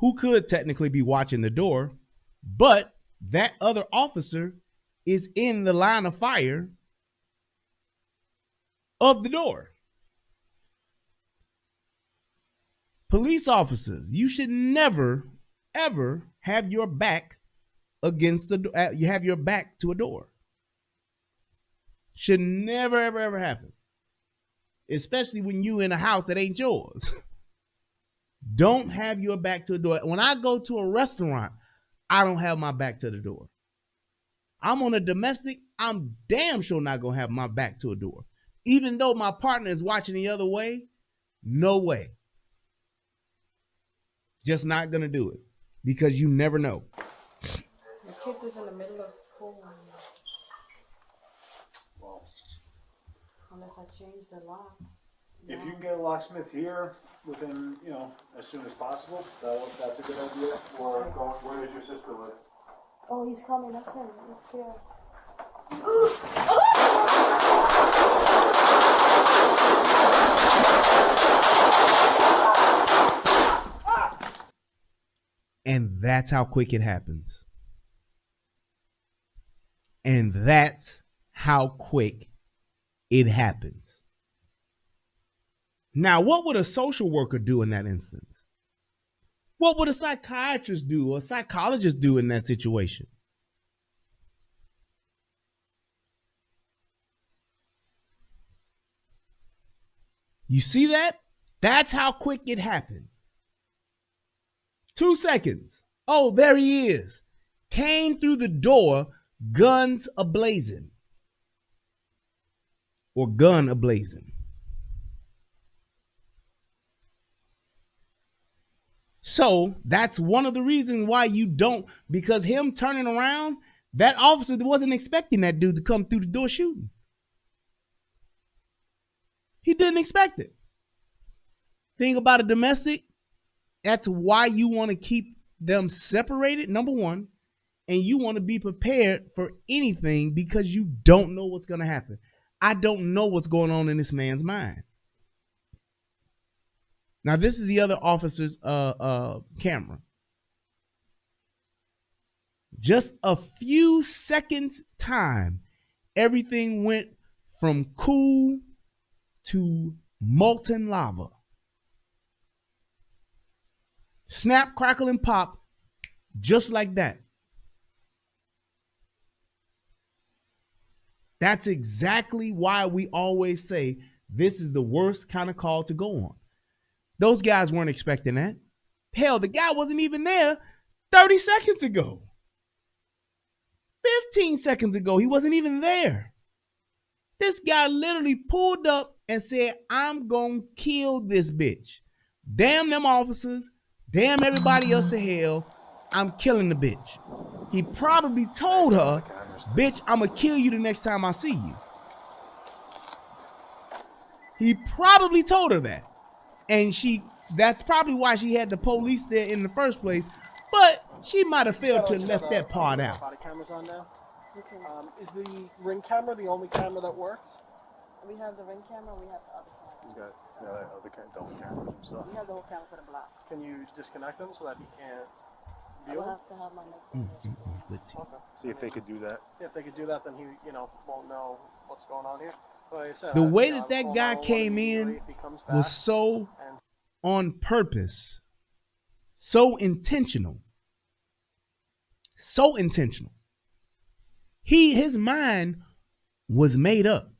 who could technically be watching the door, but that other officer is in the line of fire of the door. Police officers, you should never, ever have your back against the you have your back to a door. Should never, ever, ever happen. Especially when you in a house that ain't yours. Don't have your back to the door. When I go to a restaurant, I don't have my back to the door. I'm on a domestic, I'm damn sure not going to have my back to a door. Even though my partner is watching the other way, no way. Just not going to do it because you never know. The kids is in the middle of school. Well, Unless I change the lock. if you can get a locksmith here within, as soon as possible, that's a good idea. Or where does your sister live? Oh, he's coming. That's him. He's here. And that's how quick it happens. And that's how quick it happens. Now, what would a social worker do in that instance? What would a psychiatrist do or a psychologist do in that situation? You see that? That's how quick it happened. 2 seconds. Oh, there he is. Came through the door, guns ablazing. Or gun ablazing. So that's one of the reasons why you don't, because him turning around, that officer wasn't expecting that dude to come through the door shooting. He didn't expect it. Thing about a domestic, that's why you want to keep them separated, number one, and you want to be prepared for anything because you don't know what's going to happen. I don't know what's going on in this man's mind. Now, this is the other officer's camera. Just a few seconds time, everything went from cool to molten lava. Snap, crackle, and pop, just like that. That's exactly why we always say this is the worst kind of call to go on. Those guys weren't expecting that. Hell, the guy wasn't even there 30 seconds ago. 15 seconds ago, he wasn't even there. This guy literally pulled up and said, I'm going to kill this bitch. Damn them officers. Damn everybody else to hell. I'm killing the bitch. He probably told her, bitch, I'm going to kill you the next time I see you. He probably told her that. And that's probably why she had the police there in the first place. But she might have failed to left that part out. Body cameras on now. Okay. Is the ring camera the only camera that works? We have the ring camera. We have the other camera. You got the other cameras and stuff. We have the whole camera for the block. Can you disconnect them so that he can't I view will them? have to have my neck. Okay. See if they could do that. If they could do that, then he, won't know what's going on here. But like I said, The way that guy came in was so on purpose, so intentional. So intentional. His mind was made up.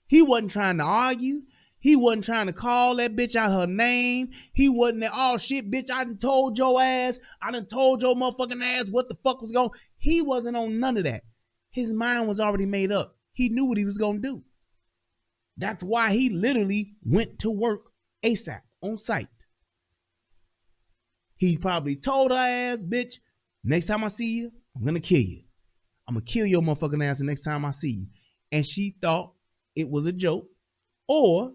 He wasn't trying to argue. He wasn't trying to call that bitch out her name. He wasn't, oh shit, bitch, I done told your ass. I done told your motherfucking ass what the fuck was going. He wasn't on none of that. His mind was already made up. He knew what he was going to do. That's why he literally went to work ASAP on site. He probably told her ass, bitch, next time I see you, I'm going to kill you. I'm going to kill your motherfucking ass the next time I see you. And she thought it was a joke, or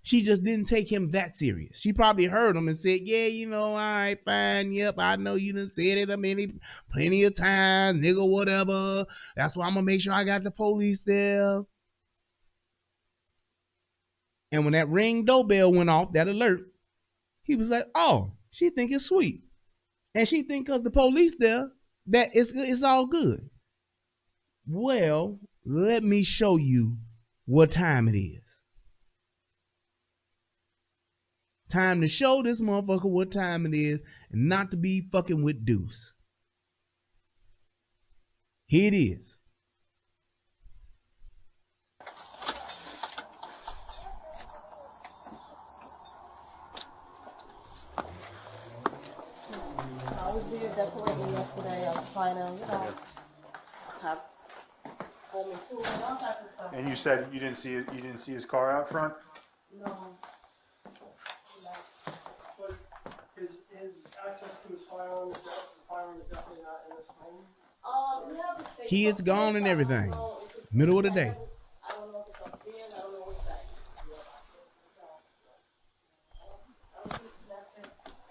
she just didn't take him that serious. She probably heard him and said, yeah, you know, all right, fine. Yep, I know you done said it plenty of times, nigga, whatever. That's why I'm going to make sure I got the police there. And when that ring doorbell went off, that alert, he was like, oh, she think it's sweet. And she think because the police there, that it's all good. Well, let me show you what time it is. Time to show this motherfucker what time it is and not to be fucking with Deuce. Here it is. I was being decorated yesterday. I was trying to, have home improvement, all type of stuff. And you said you didn't see it. You didn't see his car out front. No. But his access to his firearm is definitely not in this home. We have a state Kids gone and everything. Middle of the day. I don't know if it's upstairs. I don't know what's that.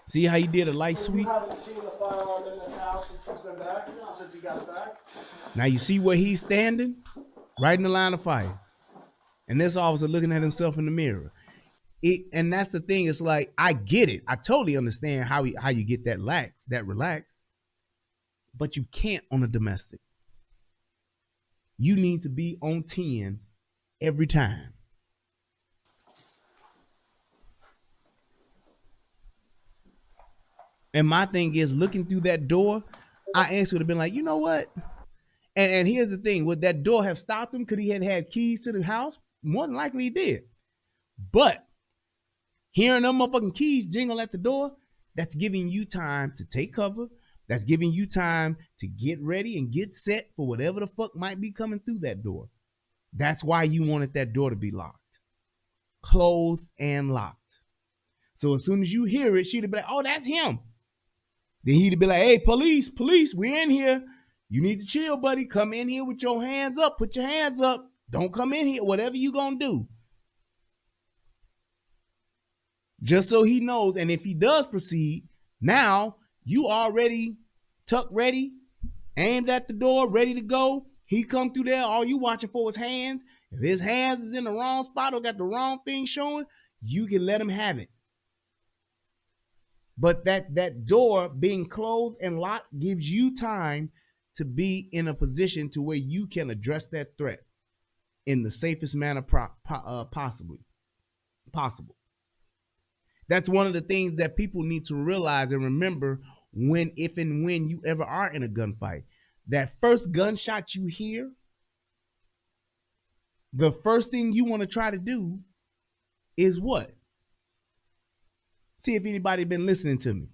See how he did a light sweep? You haven't seen the firearm in this house since he's been back? Since he got it back? Now you see where he's standing? Right in the line of fire. And this officer looking at himself in the mirror. And that's the thing. It's like, I get it. I totally understand how you get that relaxed. But you can't on a domestic. You need to be on 10 every time. And my thing is, looking through that door, I actually would have been like, you know what? And here's the thing. Would that door have stopped him? Could he had keys to the house? More than likely he did. But hearing them motherfucking keys jingle at the door, that's giving you time to take cover. That's giving you time to get ready and get set for whatever the fuck might be coming through that door. That's why you wanted that door to be locked. Closed and locked. So as soon as you hear it, she'd be like, oh, that's him. Then he'd be like, hey, police, we're in here. You need to chill, buddy. Come in here with your hands up. Put your hands up. Don't come in here. Whatever you gonna do. Just so he knows. And if he does proceed, now you already tucked ready, aimed at the door, ready to go. He come through there. All you watching for is hands. If his hands is in the wrong spot or got the wrong thing showing, you can let him have it. But that door being closed and locked gives you time to be in a position to where you can address that threat in the safest manner possible. That's one of the things that people need to realize and remember if and when you ever are in a gunfight. That first gunshot you hear, the first thing you want to try to do is what? See if anybody been listening to me.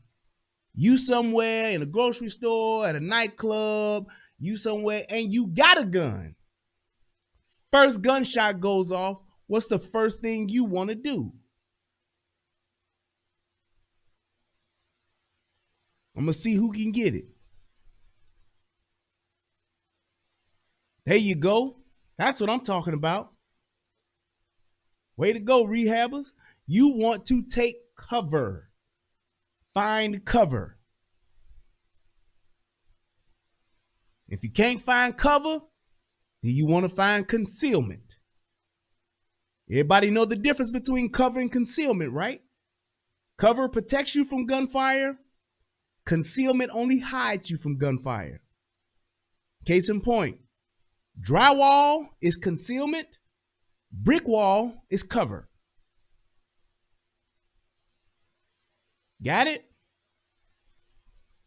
You somewhere in a grocery store, at a nightclub, you somewhere, and you got a gun. First gunshot goes off. What's the first thing you want to do? I'm going to see who can get it. There you go. That's what I'm talking about. Way to go, rehabbers. You want to take cover. Find cover. If you can't find cover, then you want to find concealment. Everybody know the difference between cover and concealment, right? Cover protects you from gunfire. Concealment only hides you from gunfire. Case in point, drywall is concealment. Brick wall is cover. Got it?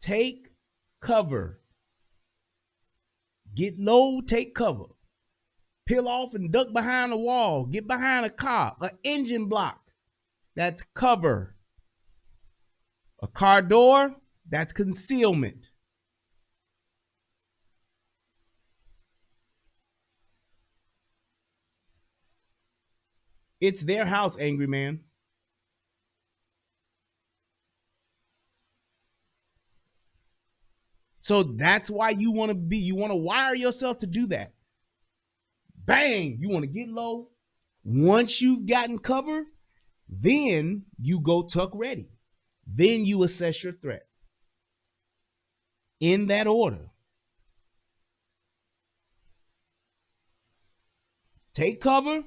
Take cover. Get low, take cover. Peel off and duck behind a wall. Get behind a car, an engine block. That's cover. A car door, that's concealment. It's their house, angry man. So that's why you want to wire yourself to do that. Bang, you want to get low. Once you've gotten cover, then you go tuck ready. Then you assess your threat. In that order. Take cover.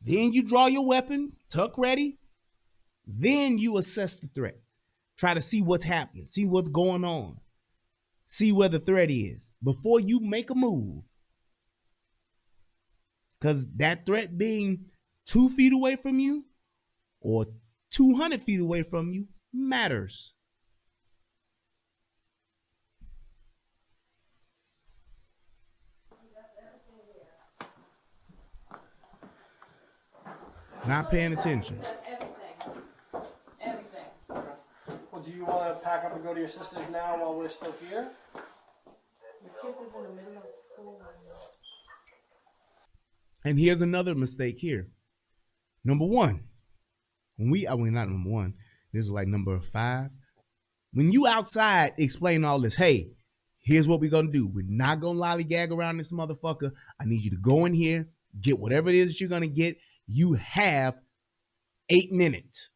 Then you draw your weapon, tuck ready. Then you assess the threat. Try to see what's happening, see what's going on. See where the threat is before you make a move. Because that threat being 2 feet away from you or 200 feet away from you matters. Not paying attention. Everything. Well, do you want to pack up and go to your sister's now while we're still here? The kids is in the middle of school right now. And here's another mistake here. Number one, not number one, this is like number 5. When you outside explain all this, hey, here's what we're going to do. We're not going to lollygag around this motherfucker. I need you to go in here, get whatever it is that you're going to get. You have 8 minutes.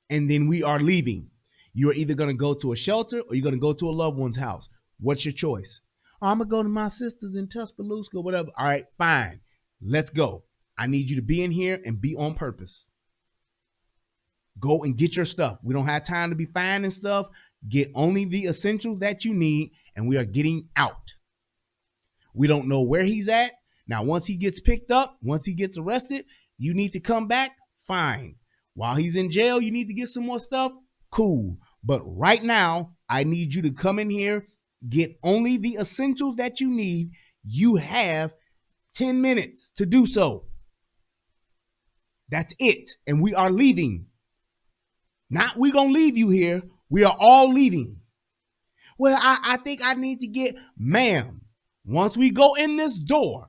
And then we are leaving. You're either going to go to a shelter or you're going to go to a loved one's house. What's your choice? I'm going to go to my sister's in Tuscaloosa, whatever. All right, fine. Let's go. I need you to be in here and be on purpose. Go and get your stuff. We don't have time to be finding stuff. Get only the essentials that you need, and we are getting out. We don't know where he's at. Now, once he gets picked up, once he gets arrested, you need to come back, fine. While he's in jail, you need to get some more stuff, cool. But right now, I need you to come in here, get only the essentials that you need. You have 10 minutes to do so. That's it. And we are leaving. Not we gonna leave you here. We are all leaving. Well, I think I need to get, ma'am, once we go in this door,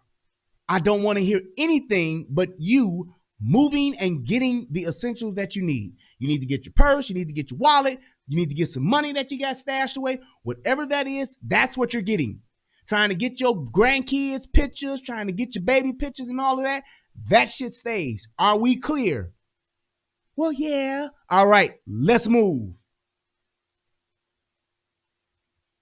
I don't want to hear anything but you moving and getting the essentials that you need. You need to get your purse. You need to get your wallet. You need to get some money that you got stashed away. Whatever that is, that's what you're getting. Trying to get your grandkids pictures, trying to get your baby pictures and all of that, that shit stays. Are we clear? Well, yeah. All right, let's move.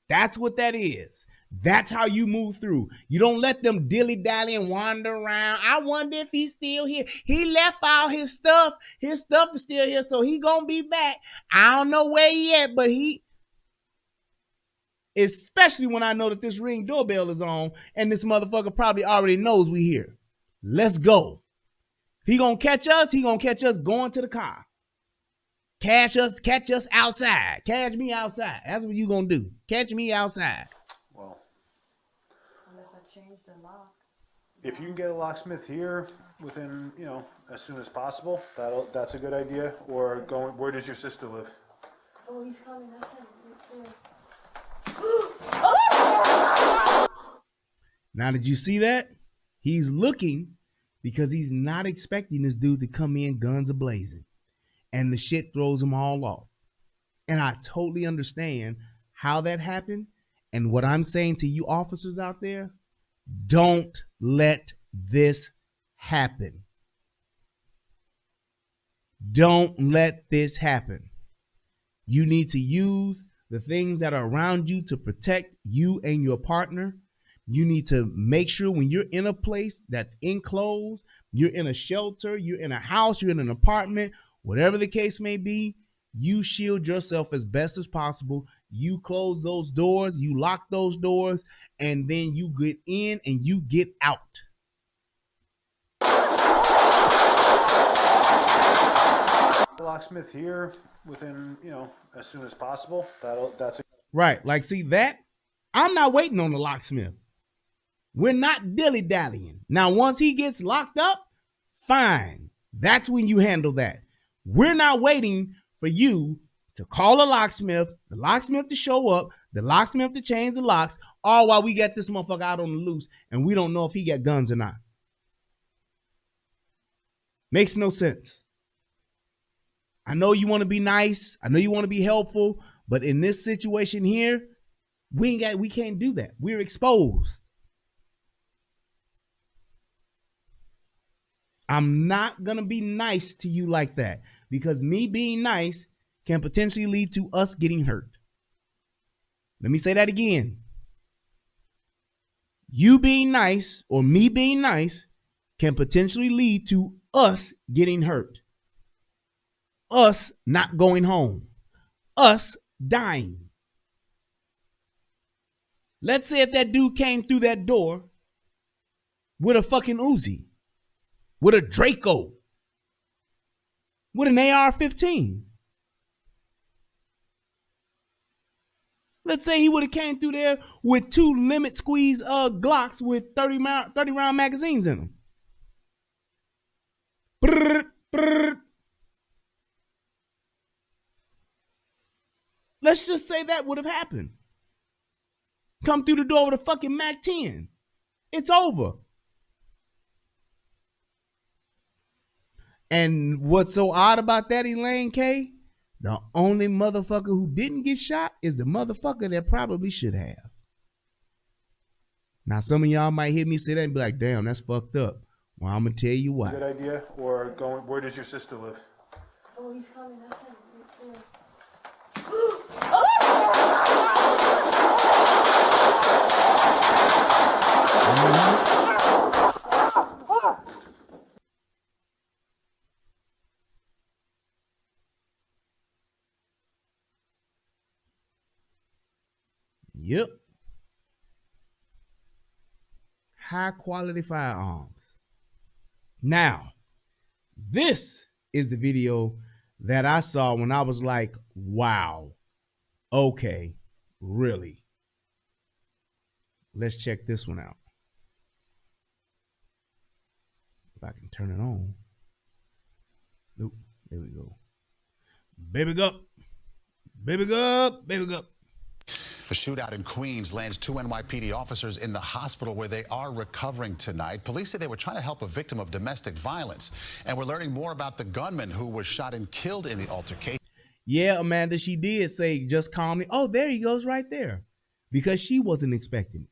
That's what that is. That's how you move through. You don't let them dilly-dally and wander around. I wonder if he's still here. He left all his stuff. His stuff is still here, so he gonna be back. I don't know where he at, but he... Especially when I know that this Ring doorbell is on and this motherfucker probably already knows we here. Let's go. If he gonna catch us, he gonna catch us going to the car. Catch us outside. Catch me outside. That's what you gonna do. Catch me outside. Well, unless I change the locks. If you can get a locksmith here within, as soon as possible, that's a good idea. Or where does your sister live? Oh, he's coming. That's him. Now, did you see that? He's looking because he's not expecting this dude to come in guns a-blazing. And the shit throws them all off. And I totally understand how that happened. And what I'm saying to you officers out there, don't let this happen. Don't let this happen. You need to use the things that are around you to protect you and your partner. You need to make sure when you're in a place that's enclosed, you're in a shelter, you're in a house, you're in an apartment, whatever the case may be, you shield yourself as best as possible. You close those doors, you lock those doors, and then you get in and you get out. Locksmith here within, as soon as possible. That's right. Like, see that? I'm not waiting on the locksmith. We're not dilly-dallying. Now, once he gets locked up, fine. That's when you handle that. We're not waiting for you to call a locksmith, the locksmith to show up, the locksmith to change the locks, all while we got this motherfucker out on the loose and we don't know if he got guns or not. Makes no sense. I know you want to be nice. I know you want to be helpful, but in this situation here, we can't do that. We're exposed. I'm not going to be nice to you like that because me being nice can potentially lead to us getting hurt. Let me say that again. You being nice or me being nice can potentially lead to us getting hurt. Us not going home. Us dying. Let's say if that dude came through that door with a fucking Uzi, with a Draco, with an AR-15. Let's say he would have came through there with 2 limit squeeze Glocks with 30 round magazines in them. Brrr, brrr. Let's just say that would have happened. Come through the door with a fucking Mac-10. It's over. And what's so odd about that, Elaine K? The only motherfucker who didn't get shot is the motherfucker that probably should have. Now, some of y'all might hear me say that and be like, damn, that's fucked up. Well, I'm going to tell you why. Good idea. Or going, where does your sister live? Oh, he's coming. That's him. Yep. High quality firearms. Now, this is the video that I saw when I was like, wow, okay, really. Let's check this one out. If I can turn it on. Nope, there we go. Baby Gup. Baby Gup. Baby Gup. A shootout in Queens lands 2 NYPD officers in the hospital where they are recovering tonight. Police say they were trying to help a victim of domestic violence. And we're learning more about the gunman who was shot and killed in the altercation. Yeah, Amanda, she did say just calmly, oh, there he goes right there. Because she wasn't expecting it.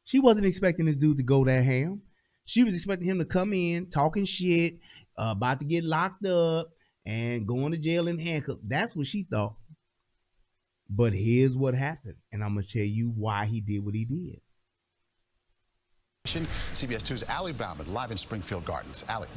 She wasn't expecting this dude to go that ham. She was expecting him to come in, talking shit, about to get locked up and going to jail in handcuffs. That's what she thought. But here's what happened, and I'm going to tell you why he did what he did. CBS 2's Allie Bauman, live in Springfield Gardens. Allie.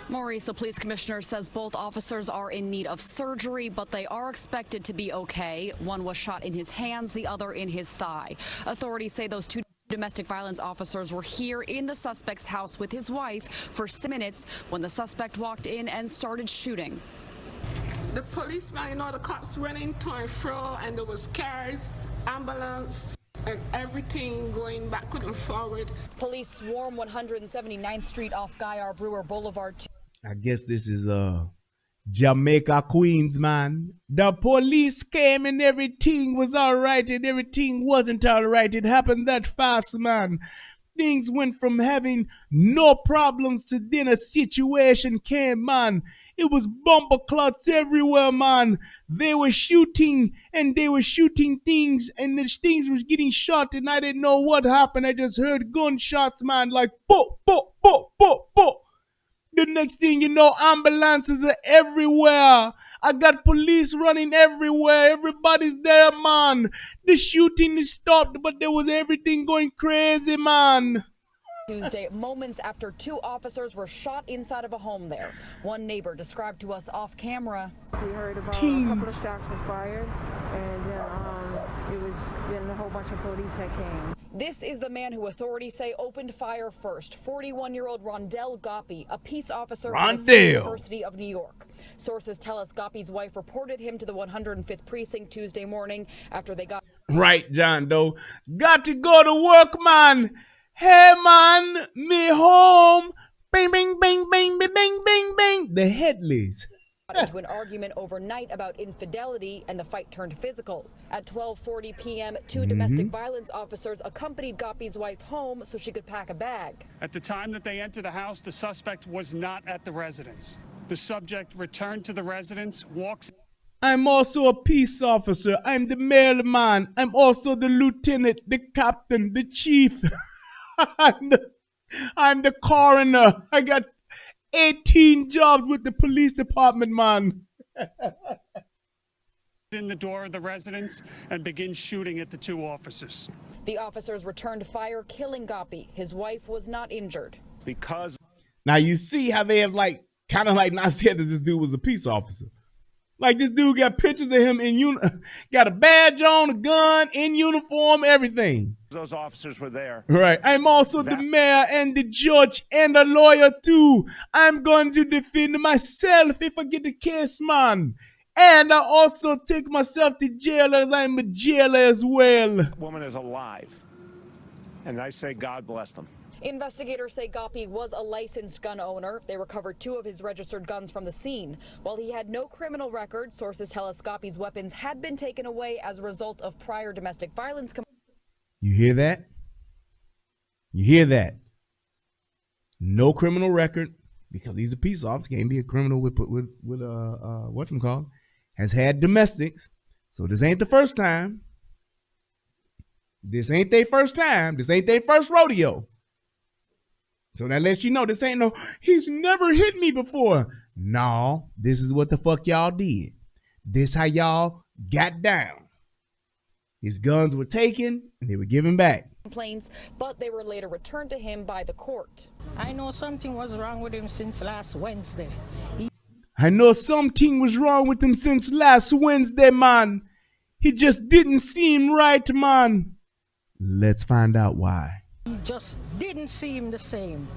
Maurice, the police commissioner, says both officers are in need of surgery, but they are expected to be okay. One was shot in his hands, the other in his thigh. Authorities say those 2 domestic violence officers were here in the suspect's house with his wife for 6 minutes when the suspect walked in and started shooting. The policeman, the cops running to and fro, and there was cars, ambulance, and everything going backward and forward. Police swarm 179th Street off Guy R. Brewer Boulevard. I guess this is Jamaica, Queens, man. The police came and everything was all right and everything wasn't all right. It happened that fast, man. Things went from having no problems to then a situation came, man. It was bumper clots everywhere, man. They were shooting and they were shooting things and the things was getting shot and I didn't know what happened. I just heard gunshots, man, like bo, bo, bo, bo, bo. The next thing you know, ambulances are everywhere. I got police running everywhere. Everybody's there, man. The shooting is stopped, but there was everything going crazy, man. Tuesday, moments after 2 officers were shot inside of a home there. One neighbor described to us off camera. We heard about a couple of shots were fired, and then it was then a whole bunch of police that came. This is the man who authorities say opened fire first. 41-year-old Rondell Goppy, a peace officer from the University of New York. Sources tell us Goppy's wife reported him to the 105th precinct Tuesday morning after they got... Right, John Doe. Got to go to work, man. Hey, man, me home. Bing, bing, bing, bing, bing, bing, bing, bing. The Headleys. into an argument overnight about infidelity, and the fight turned physical. At 12:40 p.m., two domestic violence officers accompanied Goppy's wife home so she could pack a bag. At the time that they entered the house, the suspect was not at the residence. The subject returned to the residence, walks... I'm also a peace officer. I'm the mailman. I'm also the lieutenant, the captain, the chief. I'm the coroner. I got 18 jobs with the police department, man. in the door of the residence and begins shooting at the two officers. The officers returned fire, killing Goppy. His wife was not injured. Because now you see how they have kind of not said that this dude was a peace officer. Like this dude got pictures of him in got a badge on, a gun, in uniform, everything. those officers were there. Right. I'm also the mayor and the judge and a lawyer too. I'm going to defend myself if I get the case, man. And I also take myself to jail as I'm a jailer as well. That woman is alive. And I say God bless them. Investigators say Goppy was a licensed gun owner. They recovered 2 of his registered guns from the scene. While he had no criminal record, sources tell us Goppy's weapons had been taken away as a result of prior domestic violence. You hear that? You hear that? No criminal record, because he's a peace officer. Can't be a criminal with whatchamacallit. Has had domestics. So this ain't the first time. This ain't their first time. This ain't their first rodeo. So that lets you know this ain't no, he's never hit me before. No, this is what the fuck y'all did. This how y'all got down. His guns were taken and they were given back. Complaints, but they were later returned to him by the court. I know something was wrong with him since last Wednesday. I know something was wrong with him since last Wednesday, man. He just didn't seem right, man. Let's find out why. He just didn't seem the same.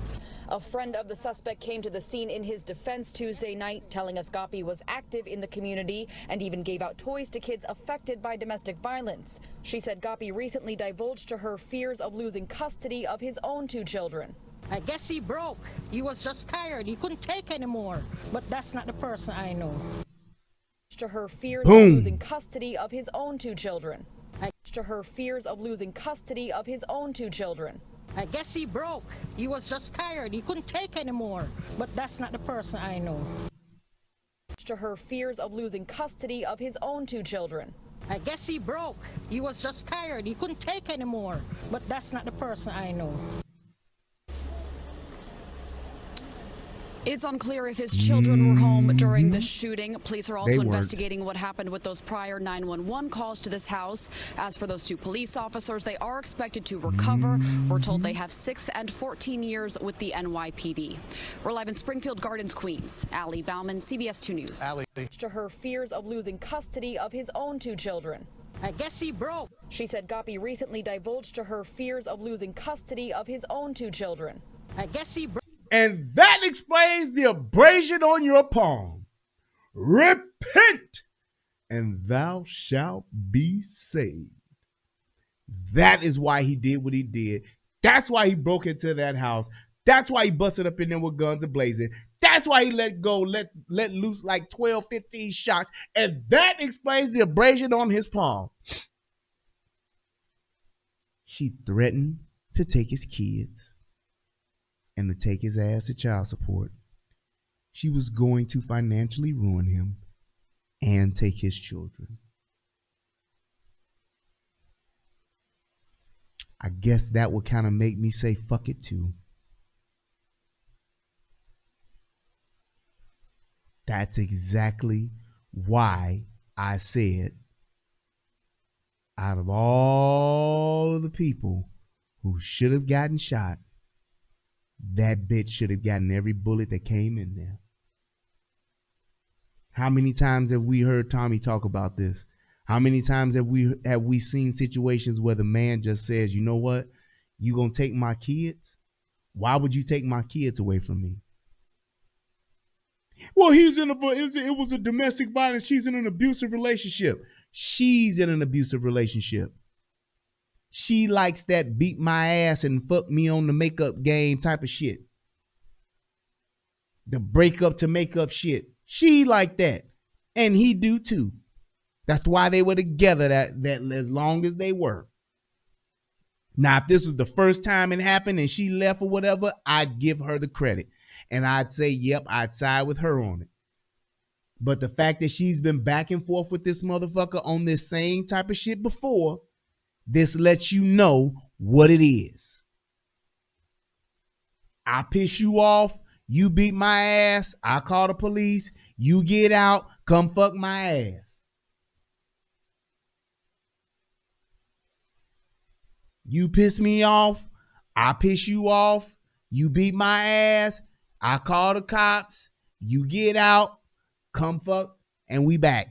A friend of the suspect came to the scene in his defense Tuesday night, telling us Goppy was active in the community and even gave out toys to kids affected by domestic violence. She said Goppy recently divulged to her fears of losing custody of his own 2 children. I guess he broke. He was just tired. He couldn't take anymore. But that's not the person I know. To her fears of losing custody of his own 2 children. To her fears of losing custody of his own 2 children. I guess he broke. He was just tired. He couldn't take anymore. But that's not the person I know. To her fears of losing custody of his own 2 children. I guess he broke. He was just tired. He couldn't take anymore. But that's not the person I know. It's unclear if his children were home during the shooting. Police are also investigating what happened with those prior 911 calls to this house. As for those 2 police officers, they are expected to recover. We're told they have 6 and 14 years with the NYPD. We're live in Springfield Gardens, Queens. Allie Bauman, CBS 2 News. Allie. To her fears of losing custody of his own 2 children. I guess he broke. She said Goppy recently divulged to her fears of losing custody of his own 2 children. I guess he broke. And that explains the abrasion on your palm. Repent, and thou shalt be saved. That is why he did what he did. That's why he broke into that house. That's why he busted up in there with guns blazing. That's why he let loose like 12, 15 shots. And that explains the abrasion on his palm. She threatened to take his kids and to take his ass to child support. She was going to financially ruin him and take his children. I guess that would kind of make me say fuck it too. That's exactly why I said, out of all of the people who should have gotten shot, that bitch should have gotten every bullet that came in there. How many times have we heard Tommy talk about this? How many times have we seen situations where the man just says, you know what, you gonna take my kids? Why would you take my kids away from me? Well, it was a domestic violence. She's in an abusive relationship. She's in an abusive relationship. She likes that beat my ass and fuck me on the makeup game type of shit. The breakup to makeup shit. She like that. And he do too. That's why they were together that as long as they were. Now, if this was the first time it happened and she left or whatever, I'd give her the credit. And I'd say, yep, I'd side with her on it. But the fact that she's been back and forth with this motherfucker on this same type of shit before, this lets you know what it is. I piss you off, you beat my ass, I call the police, you get out, come fuck my ass. You piss me off, I piss you off, you beat my ass, I call the cops, you get out, come fuck, and we back.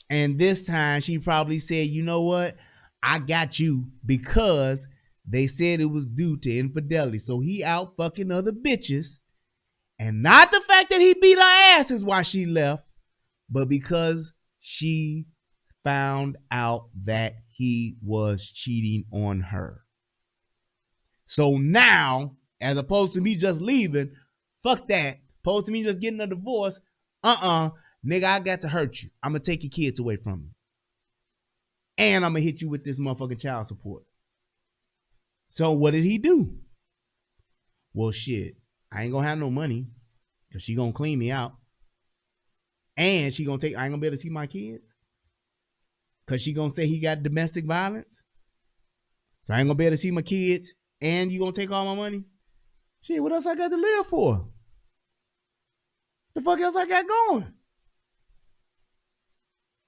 And this time she probably said, you know what? I got you because they said it was due to infidelity. So he out fucking other bitches. And not the fact that he beat her ass is why she left, but because she found out that he was cheating on her. So now, as opposed to me just leaving, fuck that. Opposed to me just getting a divorce, nigga, I got to hurt you. I'm going to take your kids away from you. And I'm going to hit you with this motherfucking child support. So what did he do? Well, shit, I ain't going to have no money because she going to clean me out. And she going to I ain't going to be able to see my kids because she going to say he got domestic violence. So I ain't going to be able to see my kids and you going to take all my money? Shit, what else I got to live for? The fuck else I got going?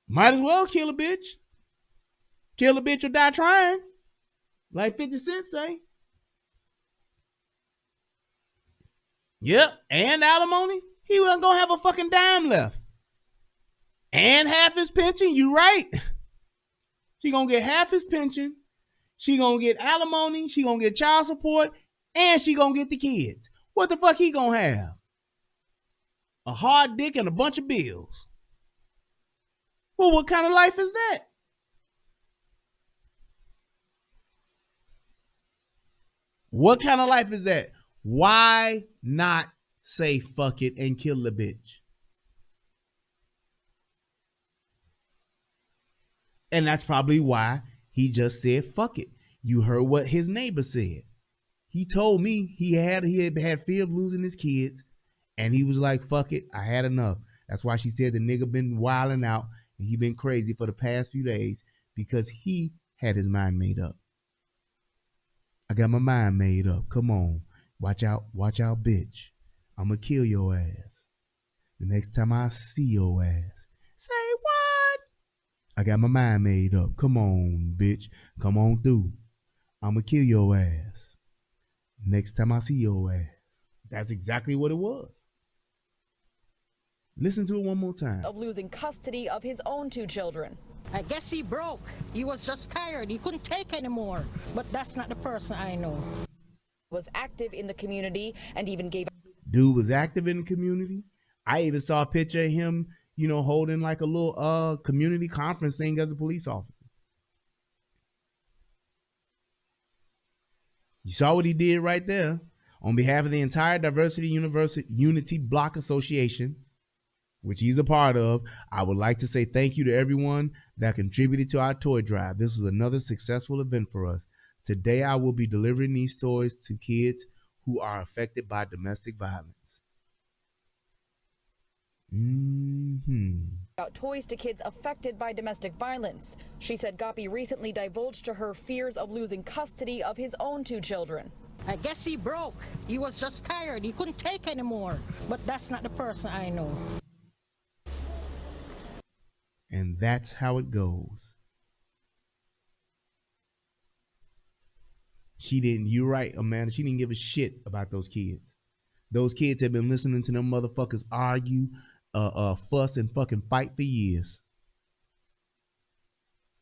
Might as well kill a bitch. Kill a bitch or die trying. Like 50 Cent say. Yep, and alimony. He wasn't gonna have a fucking dime left. And half his pension, you right. She gonna get half his pension. She gonna get alimony. She gonna get child support. And she gonna get the kids. What the fuck he gonna have? A hard dick and a bunch of bills. Well, what kind of life is that? What kind of life is that? Why not say fuck it and kill the bitch? And that's probably why he just said fuck it. You heard what his neighbor said. He told me he had fear of losing his kids, and he was like, fuck it, I had enough. That's why she said the nigga been wilding out and he been crazy for the past few days because he had his mind made up. I got my mind made up. Come on. Watch out, bitch. I'm gonna kill your ass. The next time I see your ass. Say what? I got my mind made up. Come on, bitch. Come on through. I'm gonna kill your ass. Next time I see your ass. That's exactly what it was. Listen to it one more time. Of losing custody of his own 2 children. I guess he broke. He was just tired. He couldn't take anymore. But that's not the person I know. Was active in the community and even gave... Dude was active in the community. I even saw a picture of him, holding like a little community conference thing as a police officer. You saw what he did right there. On behalf of the entire Diversity Unity Block Association, which he's a part of, I would like to say thank you to everyone that contributed to our toy drive. This was another successful event for us. Today, I will be delivering these toys to kids who are affected by domestic violence. About toys to kids affected by domestic violence. She said Goppy recently divulged to her fears of losing custody of his own 2 children. I guess he broke. He was just tired. He couldn't take anymore. But that's not the person I know. And that's how it goes. You're right, Amanda. She didn't give a shit about those kids. Those kids have been listening to them motherfuckers argue fuss and fucking fight for years.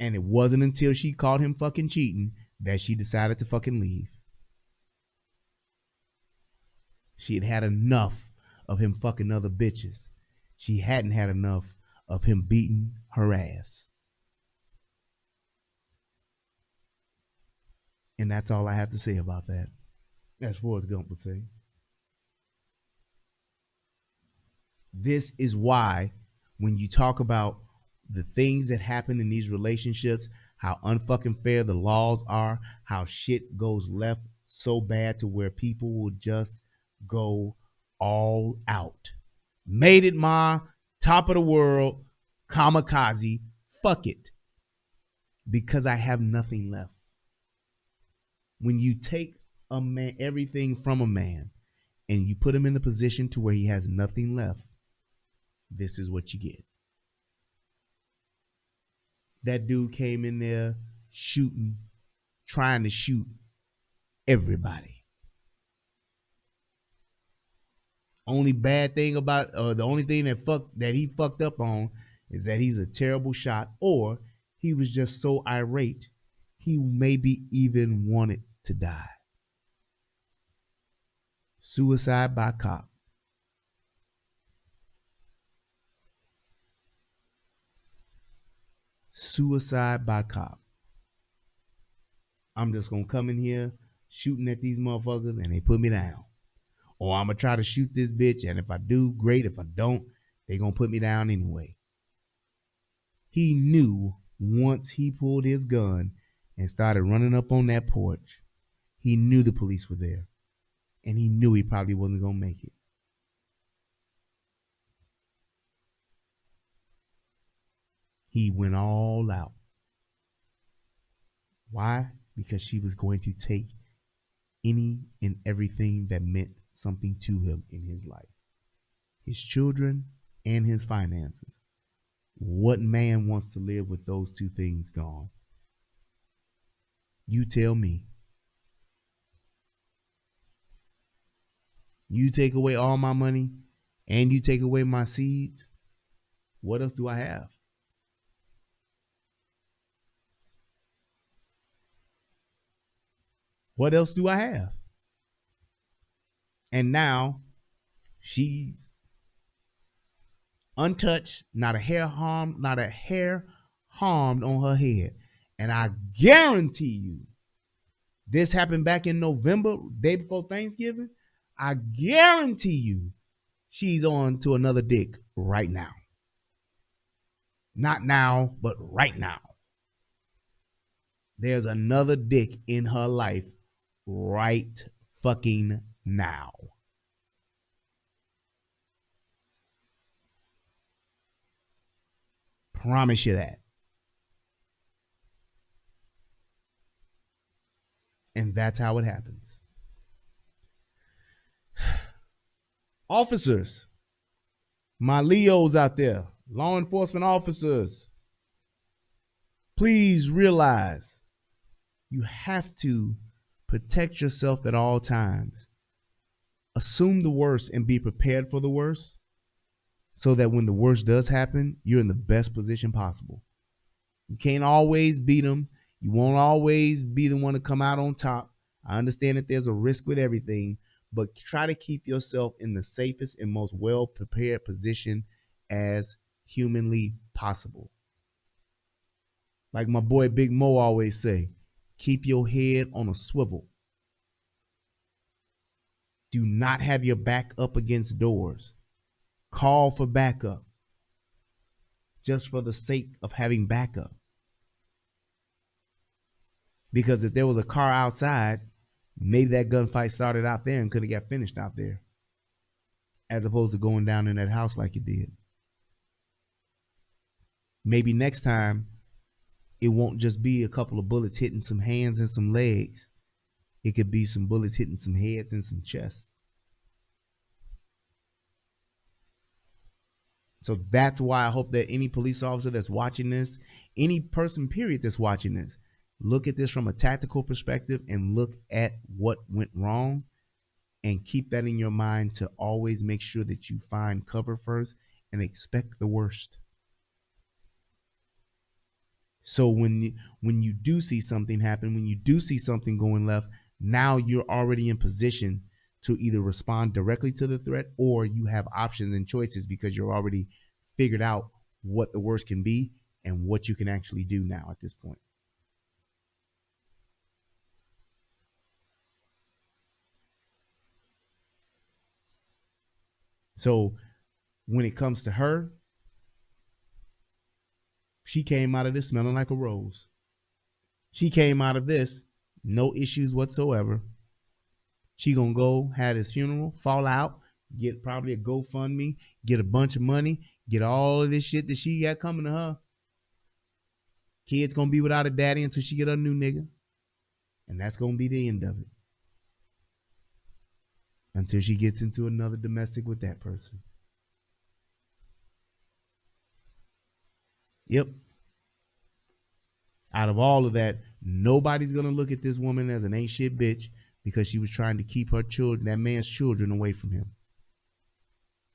And it wasn't until she caught him fucking cheating that she decided to fucking leave. She had had enough of him fucking other bitches. She hadn't had enough of him beating her ass. And that's all I have to say about that. As Forrest Gump would say. This is why when you talk about the things that happen in these relationships, how unfucking fair the laws are, how shit goes left so bad to where people will just go all out. Made it, ma. Top of the world. Kamikaze. Fuck it. Because I have nothing left. When you take a man, everything from a man, and you put him in a position to where he has nothing left, this is what you get. That dude came in there shooting, trying to shoot everybody. Only bad thing about, the only thing that he fucked up on is that he's a terrible shot, or he was just so irate, he maybe even wanted to die. Suicide by cop. Suicide by cop. I'm just going to come in here shooting at these motherfuckers and they put me down. Or I'm going to try to shoot this bitch, and if I do, great. If I don't, they going to put me down anyway. He knew once he pulled his gun and started running up on that porch, he knew the police were there. And he knew he probably wasn't going to make it. He went all out. Why? Because she was going to take any and everything that meant something to him in his life. His children and his finances. What man wants to live with those two things gone? You tell me. You take away all my money and you take away my seeds. What else do I have? What else do I have? And now she's untouched, not a hair harmed on her head. And I guarantee you, this happened back in November, day before Thanksgiving. I guarantee you she's on to another dick right now. Not now, but right now. There's another dick in her life right fucking now. Promise you that. And that's how it happens. Officers, my Leos out there, law enforcement officers, please realize you have to protect yourself at all times. Assume the worst and be prepared for the worst so that when the worst does happen, you're in the best position possible. You can't always beat them. You won't always be the one to come out on top. I understand that there's a risk with everything, but try to keep yourself in the safest and most well-prepared position as humanly possible. Like my boy Big Mo always say, keep your head on a swivel. Do not have your back up against doors. Call for backup. Just for the sake of having backup. Because if there was a car outside, maybe that gunfight started out there and could have got finished out there. As opposed to going down in that house like it did. Maybe next time, it won't just be a couple of bullets hitting some hands and some legs. It could be some bullets hitting some heads and some chests. So that's why I hope that any police officer that's watching this, any person, period, that's watching this, look at this from a tactical perspective and look at what went wrong and keep that in your mind to always make sure that you find cover first and expect the worst. So when you do see something happen, when you do see something going left, now you're already in position to either respond directly to the threat, or you have options and choices because you're already figured out what the worst can be and what you can actually do now at this point. So when it comes to her, she came out of this smelling like a rose. She came out of this, no issues whatsoever. She gonna go, have his funeral, fall out, get probably a GoFundMe, get a bunch of money, get all of this shit that she got coming to her. Kid's gonna be without a daddy until she get a new nigga. And that's gonna be the end of it. Until she gets into another domestic with that person. Yep. Out of all of that, nobody's going to look at this woman as an ain't shit bitch because she was trying to keep her children, that man's children, away from him.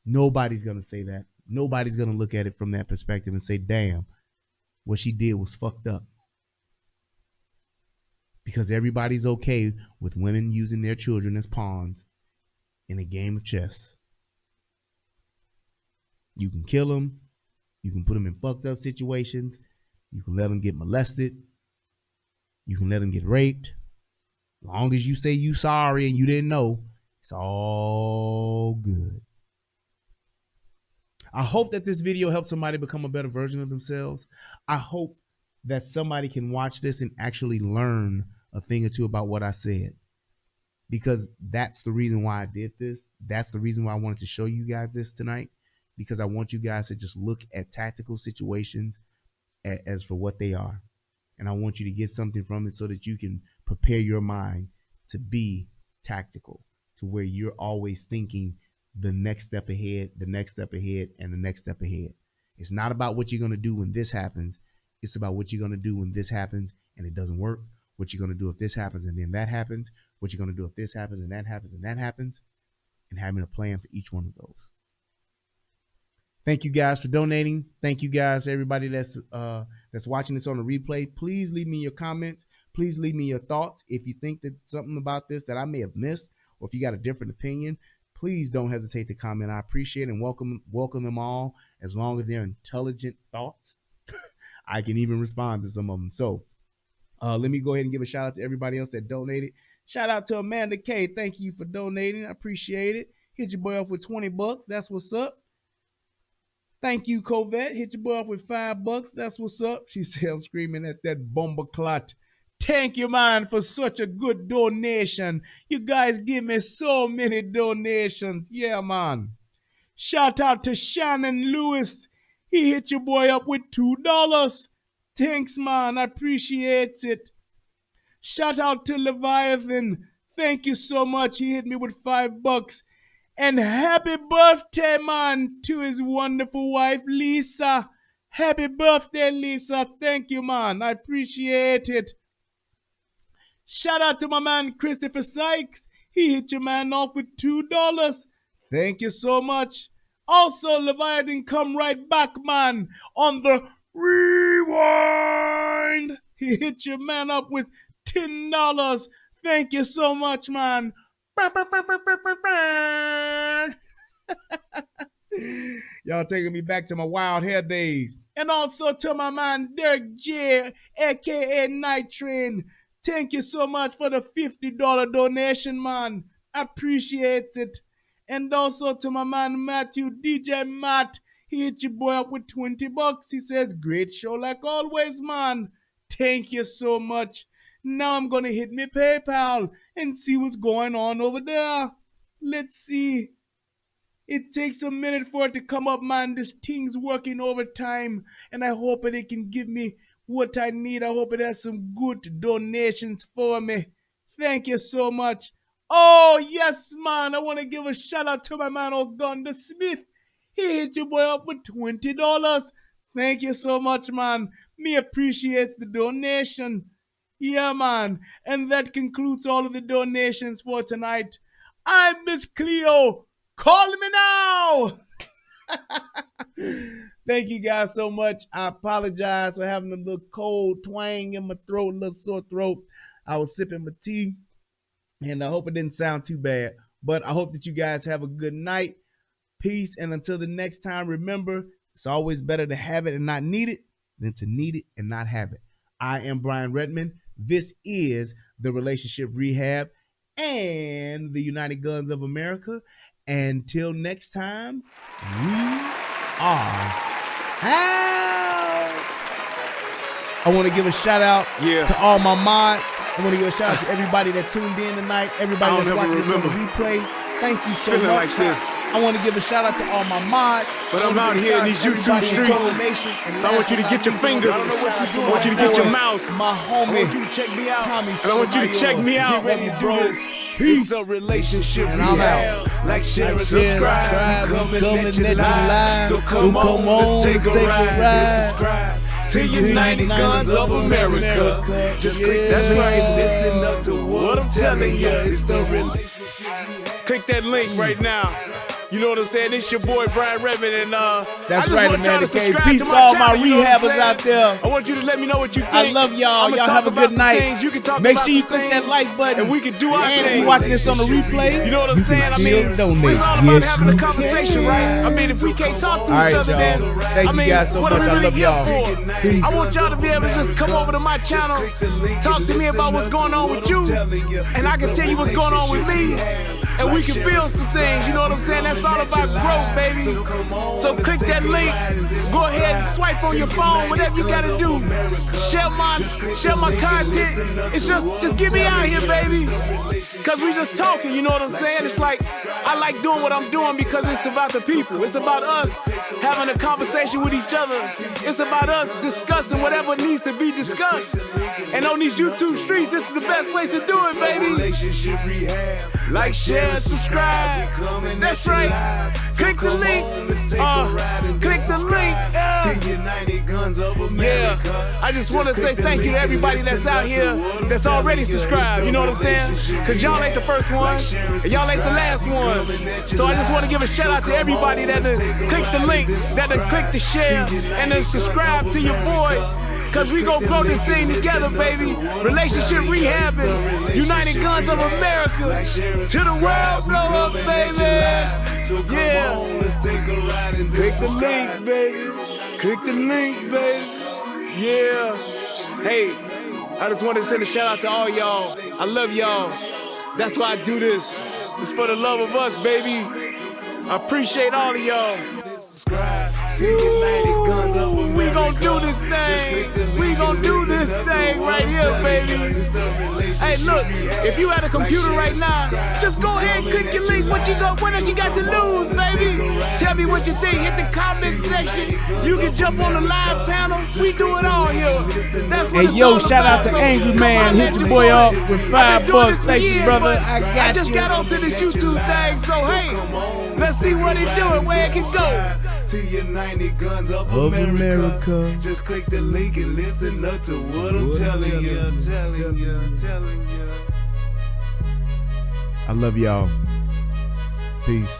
Nobody's going to say that. Nobody's going to look at it from that perspective and say, damn, what she did was fucked up. Because everybody's okay with women using their children as pawns in a game of chess. You can kill them. You can put them in fucked up situations. You can let them get molested. You can let them get raped. As long as you say you sorry and you didn't know, it's all good. I hope that this video helps somebody become a better version of themselves. I hope that somebody can watch this and actually learn a thing or two about what I said. Because that's the reason why I did this. That's the reason why I wanted to show you guys this tonight. Because I want you guys to just look at tactical situations as for what they are. And I want you to get something from it so that you can prepare your mind to be tactical, to where you're always thinking the next step ahead, the next step ahead, and the next step ahead. It's not about what you're going to do when this happens. It's about what you're going to do when this happens and it doesn't work. What you're going to do if this happens and then that happens. What you're going to do if this happens and that happens and that happens. And having a plan for each one of those. Thank you guys for donating. Thank you guys, everybody that's watching this on the replay. Please leave me your comments. Please leave me your thoughts. If you think that something about this that I may have missed, or if you got a different opinion, please don't hesitate to comment. I appreciate and welcome them all. As long as they're intelligent thoughts, I can even respond to some of them. So let me go ahead and give a shout out to everybody else that donated. Shout out to Amanda K. Thank you for donating. I appreciate it. Hit your boy up with $20. That's what's up. Thank you, Covette. Hit your boy up with $5. That's what's up. She said, I'm screaming at that bomber clot. Thank you, man, for such a good donation. You guys give me so many donations. Yeah, man. Shout out to Shannon Lewis. He hit your boy up with $2. Thanks, man. I appreciate it. Shout out to Leviathan. Thank you so much. He hit me with $5. And happy birthday, man, to his wonderful wife, Lisa. Happy birthday, Lisa. Thank you, man. I appreciate it. Shout out to my man, Christopher Sykes. He hit your man off with $2. Thank you so much. Also, Leviathan, come right back, man, on the rewind. He hit your man up with $10. Thank you so much, man. Y'all taking me back to my wild hair days. And also to my man Derek J, aka Night Train. Thank you so much for the $50 donation, man. I appreciate it. And also to my man Matthew, DJ Matt. He hit your boy up with $20. He says, great show like always, man. Thank you so much. Now I'm going to hit me PayPal and see what's going on over there. Let's see. It takes a minute for it to come up, man. This thing's working overtime, and I hope that it can give me what I need. I hope it has some good donations for me. Thank you so much. Oh, yes, man. I want to give a shout out to my man, Ogunda Smith. He hit your boy up with $20. Thank you so much, man. Me appreciates the donation. Yeah, man. And that concludes all of the donations for tonight. I'm Miss Cleo. Call me now. Thank you guys so much. I apologize for having a little cold twang in my throat, a little sore throat. I was sipping my tea, and I hope it didn't sound too bad. But I hope that you guys have a good night. Peace, and until the next time, remember, it's always better to have it and not need it than to need it and not have it. I am Brian Redmond. This is the Relationship Rehab and the United Guns of America. Until next time, we are out. I want to give a shout out to all my mods. I want to give a shout out to everybody that tuned in tonight, everybody that's watching this on the replay. Thank you so much. Like this. I want to give a shout out to all my mods. But I'm out here in these YouTube streets. So I want you to get your fingers. I want you to get your mouse. My homie. I want you to check me out. Tommy, and I want you to check me out. Get ready, bro. Peace. It's a relationship and I'm out. Like, share, and subscribe. Coming at you live. So come on, let's take a ride. To United Guns of America. Just click that's right. Listen up to what I'm telling you. It's the relationship. Click that link right now. You know what I'm saying? It's your boy Brian Redmond, and that's right, Amanda K. Peace to all my rehabbers out there. I want you to let me know what you think. I love y'all. Y'all have a good night. Make sure you click that like button, and we can do our thing. And if you're watching this on the replay, you know what I'm saying? I mean, it's all about having a conversation, right? I mean, if we can't talk to each other, then thank you guys so much. I love y'all. Peace. I want y'all to be able to just come over to my channel, talk to me about what's going on with you, and I can tell you what's going on with me. And we can build some things, you know what I'm saying? That's all about growth, baby. So click that link, go ahead and swipe on your phone, whatever you gotta do. Share my content. It's just get me out here, baby. Cause we just talking, you know what I'm saying? It's like, I like doing what I'm doing because it's about the people. It's about us having a conversation with each other. It's about us discussing whatever needs to be discussed. And on these YouTube streets, this is the best place to do it, baby. Like, share, subscribe. That's right. Click the link. Click the link. Yeah. I just want to say thank you to everybody that's out here that's already subscribed. You know what I'm saying? Because y'all ain't the first one, and y'all ain't the last one. So I just want to give a shout out to everybody that clicked the link, that clicked the share, and then subscribe to your boy. Cause we gon' grow this thing together, baby. Relationship rehabbing, United Guns of America. To the world, blow up, baby. Yeah. Click the link, baby. Click the link, baby. Yeah. Hey, I just wanted to send a shout out to all y'all. I love y'all. That's why I do this. It's for the love of us, baby. I appreciate all of y'all. Ooh, we gon' do this thing. We gon' do this thing right here, baby. Hey, look, if you at a computer right now, just go ahead and click your link. What else you got to lose, baby? Tell me what you think. Hit the comment section. You can jump on the live panel. We do it all here. That's what hey, yo, shout out to Angry Man. Hit your boy up with $5. Thank you, brother. I just got onto this YouTube thing, so hey, let's see what it doing, where it can go. To United Guns of America. Just click the link and listen up to what I'm telling you. I love y'all. Peace.